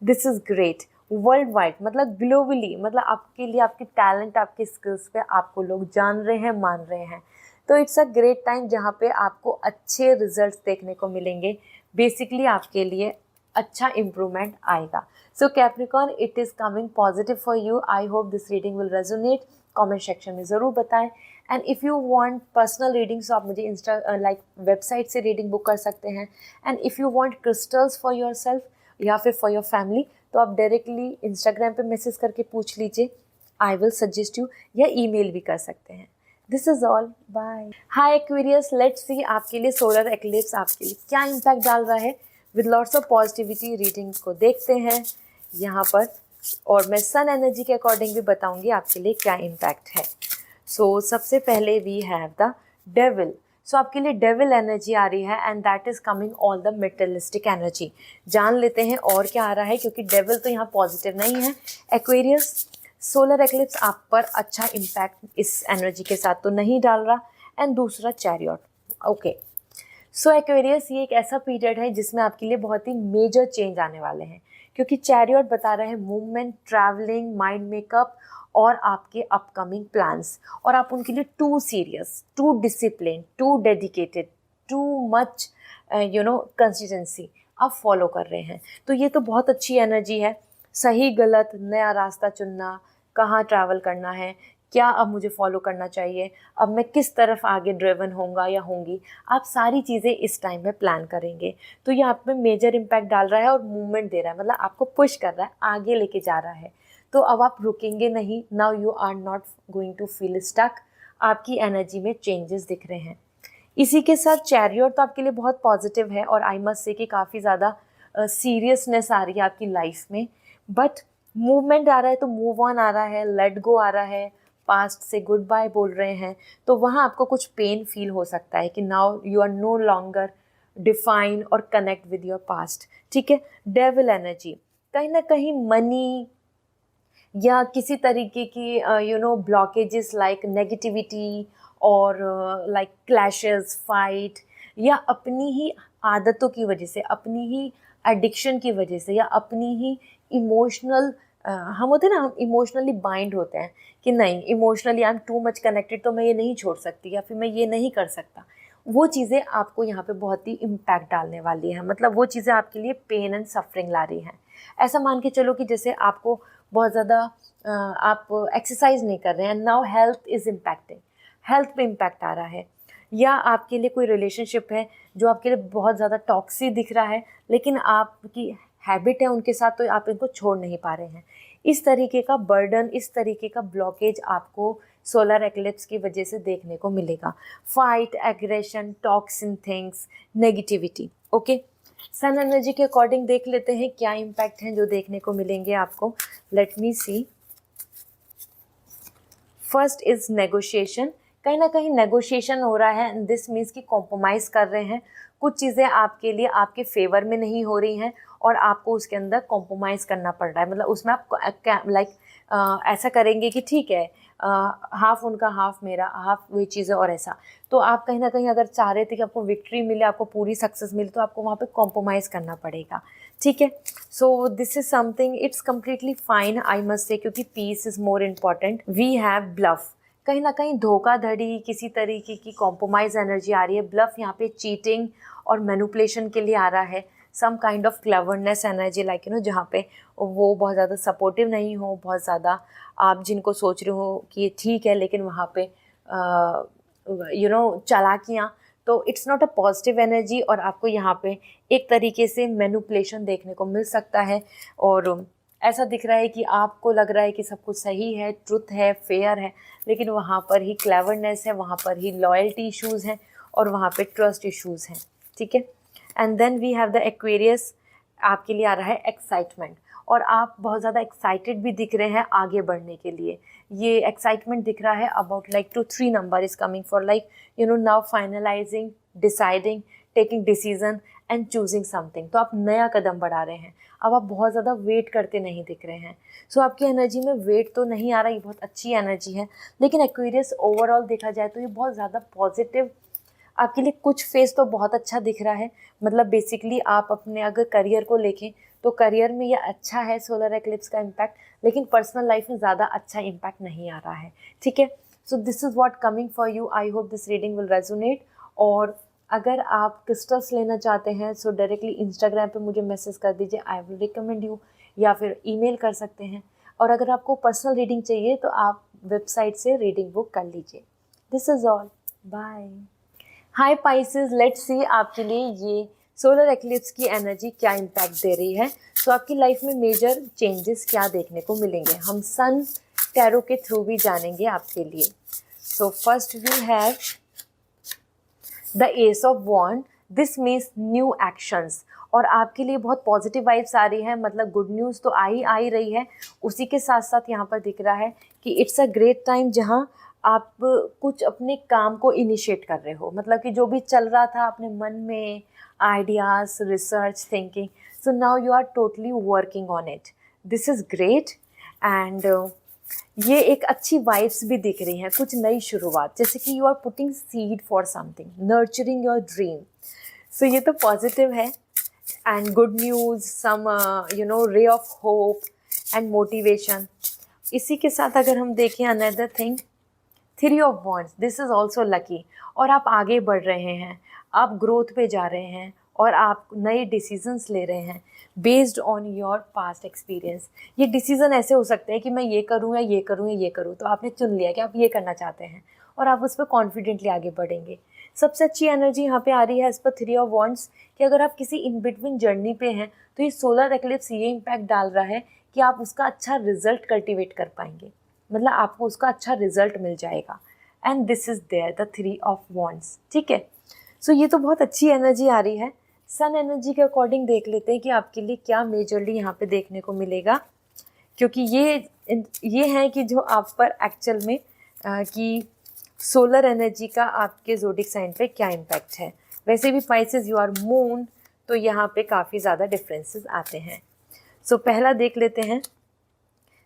this is great. World wide, मतलब ग्लोबली, मतलब आपके लिए, आपके टैलेंट, आपके स्किल्स पे आपको लोग जान रहे हैं, मान रहे हैं। तो इट्स अ ग्रेट टाइम जहाँ पे आपको अच्छे रिजल्ट्स देखने को मिलेंगे। बेसिकली आपके लिए अच्छा इम्प्रूवमेंट आएगा। So Capricorn, it is coming positive for you. I hope this reading will resonate. Comment section में ज़रूर बताएं। And if you want personal reading, so आप मुझे वेबसाइट से रीडिंग बुक कर सकते हैं। And if you want crystals for your self या फिर फॉर योर फैमिली, तो आप डायरेक्टली इंस्टाग्राम पे मैसेज करके पूछ लीजिए, आई विल सजेस्ट यू, या ईमेल भी कर सकते हैं। This is all, bye. Hi Aquarius, let's see आपके लिए सोलर एक्लिप्स आपके लिए क्या इम्पैक्ट डाल रहा है। With lots of positivity reading को देखते हैं यहाँ पर, और मैं सन एनर्जी के अकॉर्डिंग भी बताऊंगी आपके लिए क्या इम्पैक्ट है। सो सबसे पहले वी हैव द डेविल। सो आपके लिए डेविल एनर्जी आ रही है and that is coming all the materialistic energy. जान लेते हैं और क्या आ रहा है, क्योंकि डेविल तो यहाँ पॉजिटिव नहीं है। एक्वेरियस, सोलर एक्लिप्स आप पर अच्छा इम्पैक्ट इस एनर्जी के साथ तो नहीं डाल रहा। एंड दूसरा चैरियट। ओके, सो एक्वेरियस, ये एक ऐसा पीरियड है जिसमें आपके लिए बहुत ही मेजर चेंज आने वाले हैं, क्योंकि चैरियट बता रहे हैं मूवमेंट, ट्रैवलिंग, माइंड मेकअप और आपके अपकमिंग प्लान्स। और आप उनके लिए too serious, too discipline, too dedicated, too much consistency आप फॉलो कर रहे हैं। तो ये तो बहुत अच्छी एनर्जी है। सही गलत, नया रास्ता चुनना, कहाँ ट्रैवल करना है, क्या अब मुझे फॉलो करना चाहिए, अब मैं किस तरफ आगे ड्रिवन होऊंगा या होंगी, आप सारी चीज़ें इस टाइम में प्लान करेंगे। तो ये आप में मेजर इम्पैक्ट डाल रहा है और मूवमेंट दे रहा है, मतलब आपको पुश कर रहा है, आगे लेके जा रहा है। तो अब आप रुकेंगे नहीं, now you are not going to feel stuck, आपकी एनर्जी में चेंजेस दिख रहे हैं। इसी के साथ चैरियट तो आपके लिए बहुत पॉजिटिव है और आई मस्ट से कि काफ़ी ज़्यादा सीरियसनेस आ रही है आपकी लाइफ में, बट मूवमेंट आ रहा है, तो मूव ऑन आ रहा है, लेट गो आ रहा है, पास्ट से गुड बाय बोल रहे हैं। तो वहाँ आपको कुछ पेन फील हो सकता है कि now you are no longer define और कनेक्ट विद योर पास्ट, ठीक है। डेविल एनर्जी, कहीं ना कहीं मनी या किसी तरीके की ब्लॉकेजेस लाइक नेगेटिविटी और लाइक क्लैशेस, फाइट, या अपनी ही आदतों की वजह से, अपनी ही एडिक्शन की वजह से, या अपनी ही इमोशनल हम होते हैं ना, हम इमोशनली बाइंड होते हैं कि नहीं, emotionally I am too much connected, तो मैं ये नहीं छोड़ सकती या फिर मैं ये नहीं कर सकता। वो चीज़ें आपको यहाँ पे बहुत ही इम्पैक्ट डालने वाली हैं, मतलब वो चीज़ें आपके लिए पेन एंड सफरिंग ला रही हैं। ऐसा मान के चलो कि जैसे आपको बहुत ज़्यादा आप एक्सरसाइज नहीं कर रहे हैं, now health is impacting, health पे इम्पैक्ट आ रहा है। या आपके लिए कोई रिलेशनशिप है जो आपके लिए बहुत ज़्यादा टॉक्सिक दिख रहा है, लेकिन आपकी हैबिट है उनके साथ, तो आप इनको छोड़ नहीं पा रहे हैं। इस तरीके का बर्डन, इस तरीके का ब्लॉकेज आपको सोलर एक्लिप्स की वजह से देखने को मिलेगा। Fight, aggression, toxin things, negativity. Okay, sun energy के अकॉर्डिंग देख लेते हैं क्या इम्पैक्ट हैं जो देखने को मिलेंगे आपको। Let me see. First is negotiation, कहीं ना कहीं नेगोशिएशन हो रहा है, दिस मीन्स कि कॉम्प्रोमाइज़ कर रहे हैं, कुछ चीज़ें आपके लिए आपके फेवर में नहीं हो रही हैं और आपको उसके अंदर कॉम्प्रोमाइज़ करना पड़ रहा है। मतलब उसमें आप लाइक ऐसा करेंगे कि ठीक है, हाफ उनका हाफ मेरा, हाफ वही चीज़ें और ऐसा। तो आप कहीं ना कहीं अगर चाह रहे थे कि आपको विक्ट्री मिले, आपको पूरी सक्सेस मिले, तो आपको वहाँ पे कॉम्प्रोमाइज़ करना पड़ेगा, ठीक है। So this is something, it's completely fine I must say, क्योंकि peace is more important. We have bluff, कहीं ना कहीं धोखाधड़ी, किसी तरीके की कॉम्प्रोमाइज़ एनर्जी आ रही है। ब्लफ यहाँ पे चीटिंग और मैनिपुलेशन के लिए आ रहा है। Some kind of cleverness energy, like जहाँ पे वो बहुत ज़्यादा सपोर्टिव नहीं हो, बहुत ज़्यादा आप जिनको सोच रहे हो कि ये ठीक है, लेकिन वहाँ पे चालाकियाँ, तो it's not a positive energy. और आपको यहाँ पे एक तरीके से मैनिपुलेशन देखने को मिल सकता है, और ऐसा दिख रहा है कि आपको लग रहा है कि सब कुछ सही है, ट्रुथ है, फेयर है, लेकिन वहाँ पर ही क्लेवरनेस है, वहाँ पर ही लॉयल्टी इश्यूज़ हैं और वहाँ पे ट्रस्ट इश्यूज़ हैं, ठीक है। And then we have the Aquarius, आपके लिए आ रहा है एक्साइटमेंट, और आप बहुत ज़्यादा एक्साइटेड भी दिख रहे हैं आगे बढ़ने के लिए। ये एक्साइटमेंट दिख रहा है about like 2-3 number is coming for like now finalising, deciding, taking decision and choosing something. तो आप नया कदम बढ़ा रहे हैं, अब आप बहुत ज़्यादा वेट करते नहीं दिख रहे हैं। सो आपकी एनर्जी में वेट तो नहीं आ रहा, ये बहुत अच्छी एनर्जी है, लेकिन एक्वेरियस ओवरऑल देखा जाए तो ये बहुत ज़्यादा पॉजिटिव आपके लिए। कुछ फेस तो बहुत अच्छा दिख रहा है, मतलब बेसिकली आप अपने अगर करियर को लेखें तो करियर में ये अच्छा है सोलर एक्लिप्स का इम्पैक्ट, लेकिन पर्सनल लाइफ में ज़्यादा अच्छा इम्पैक्ट नहीं आ रहा है, ठीक है। So this is what coming for you, I hope this reading will resonate. और अगर आप क्रिस्टल्स लेना चाहते हैं सो डायरेक्टली इंस्टाग्राम पे मुझे मैसेज कर दीजिए, आई विल रिकमेंड यू, या फिर ईमेल कर सकते हैं। और अगर आपको पर्सनल रीडिंग चाहिए तो आप वेबसाइट से रीडिंग बुक कर लीजिए। This is all, bye. Hi Pisces, let's see आपके लिए ये सोलर एक्लिप्स की एनर्जी क्या इम्पैक्ट दे रही है। तो आपकी लाइफ में मेजर चेंजेस क्या देखने को मिलेंगे, हम सन टैरो के थ्रू भी जानेंगे आपके लिए। So first we have the ace of wand, this means new actions, और आपके लिए बहुत पॉजिटिव वाइब्स आ रही है, मतलब गुड न्यूज़ तो आ ही रही है। उसी के साथ साथ यहाँ पर दिख रहा है कि इट्स अ ग्रेट टाइम जहाँ आप कुछ अपने काम को इनिशिएट कर रहे हो, मतलब कि जो भी चल रहा था अपने मन में, ideas, research, thinking, so now you are totally working on it, this is great. And ये एक अच्छी वाइब्स भी दिख रही हैं, कुछ नई शुरुआत, जैसे कि you are putting seed for something, nurturing your dream. So ये तो पॉजिटिव है। And good news, some ray of hope and motivation. इसी के साथ अगर हम देखें another thing, 3 of wands, this is also lucky, और आप आगे बढ़ रहे हैं, आप ग्रोथ पे जा रहे हैं, और आप नए डिसीजंस ले रहे हैं based on your past experience. ये डिसीज़न ऐसे हो सकते हैं कि मैं ये करूँ या ये करूँ या ये करूँ, तो आपने चुन लिया कि आप ये करना चाहते हैं और आप उस पर कॉन्फिडेंटली आगे बढ़ेंगे। सबसे अच्छी एनर्जी यहाँ पे आ रही है एज पर 3 ऑफ वॉन्ड्स कि अगर आप किसी इन बिटवीन जर्नी पे हैं तो ये सोलर एक्लिप्स ये इम्पैक्ट डाल रहा है कि आप उसका अच्छा रिजल्ट कल्टिवेट कर पाएंगे, मतलब आपको उसका अच्छा रिजल्ट मिल जाएगा। And this is there the 3 of wands, ठीक है। सो ये तो बहुत अच्छी एनर्जी आ रही है। सन एनर्जी के अकॉर्डिंग देख लेते हैं कि आपके लिए क्या मेजरली यहाँ पे देखने को मिलेगा, क्योंकि ये है कि जो आप पर एक्चुअल में कि सोलर एनर्जी का आपके ज़ोडिक साइन पे क्या इम्पैक्ट है। वैसे भी स्पाइसेस यू आर मून, तो यहाँ पे काफ़ी ज़्यादा डिफरेंसेस आते हैं। सो पहला देख लेते हैं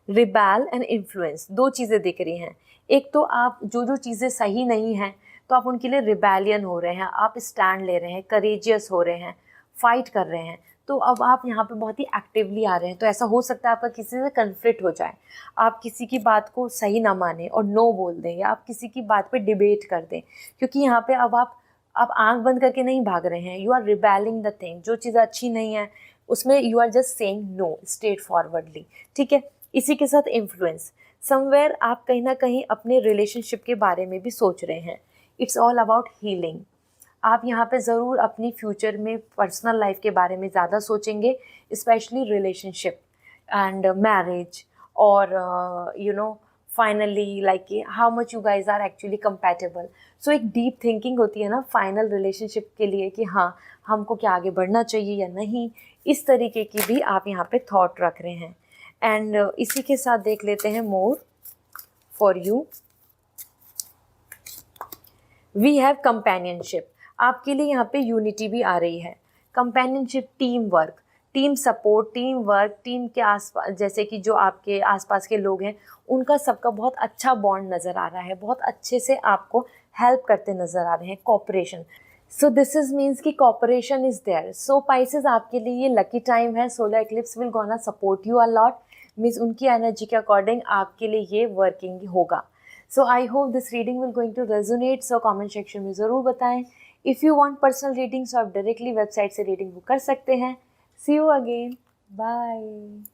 रिबेल एंड इन्फ्लुएंस। दो चीज़ें दिख रही हैं। एक तो आप जो चीज़ें सही नहीं हैं तो आप उनके लिए रिबेलियन हो रहे हैं, आप स्टैंड ले रहे हैं, करेजियस हो रहे हैं, फाइट कर रहे हैं। तो अब आप यहाँ पे बहुत ही एक्टिवली आ रहे हैं। तो ऐसा हो सकता है आपका किसी से कन्फ्लिक्ट हो जाए, आप किसी की बात को सही ना माने और नो बोल दें, या आप किसी की बात पे डिबेट कर दें, क्योंकि यहाँ पे अब आप आंख बंद करके नहीं भाग रहे हैं। You are rebelling the thing. जो चीज़ अच्छी नहीं है उसमें you are just saying no straightforwardly, ठीक है। इसी के साथ इन्फ्लुएंस, समवेयर आप कहीं ना कहीं अपने रिलेशनशिप के बारे में भी सोच रहे हैं। It's all about healing. आप यहाँ पे ज़रूर अपनी फ्यूचर में पर्सनल लाइफ के बारे में ज़्यादा सोचेंगे, स्पेशली रिलेशनशिप एंड मैरिज, और finally like how much you guys are actually compatible. So एक डीप थिंकिंग होती है ना फाइनल रिलेशनशिप के लिए कि हाँ हमको क्या आगे बढ़ना चाहिए या नहीं, इस तरीके की भी आप यहाँ पे थॉट रख रहे हैं। एंड इसी के साथ देख लेते हैं more for you. We have companionship. आपके लिए यहाँ पे यूनिटी भी आ रही है। Companionship, team work, team support, team work, team के आसपास जैसे कि जो आपके आसपास के लोग हैं उनका सबका बहुत अच्छा बॉन्ड नज़र आ रहा है, बहुत अच्छे से आपको हेल्प करते नज़र आ रहे हैं, cooperation. So this is means कि cooperation is there. So Pisces आपके लिए ये लकी टाइम है। Solar eclipse will gonna support you a lot, means उनकी एनर्जी के अकॉर्डिंग आपके लिए ये वर्किंग होगा। So I hope this reading will going to resonate. So comment section में ज़रूर बताएं। If you want personal reading, so आप डायरेक्टली वेबसाइट से रीडिंग बुक कर सकते हैं। सी यू अगेन, बाय।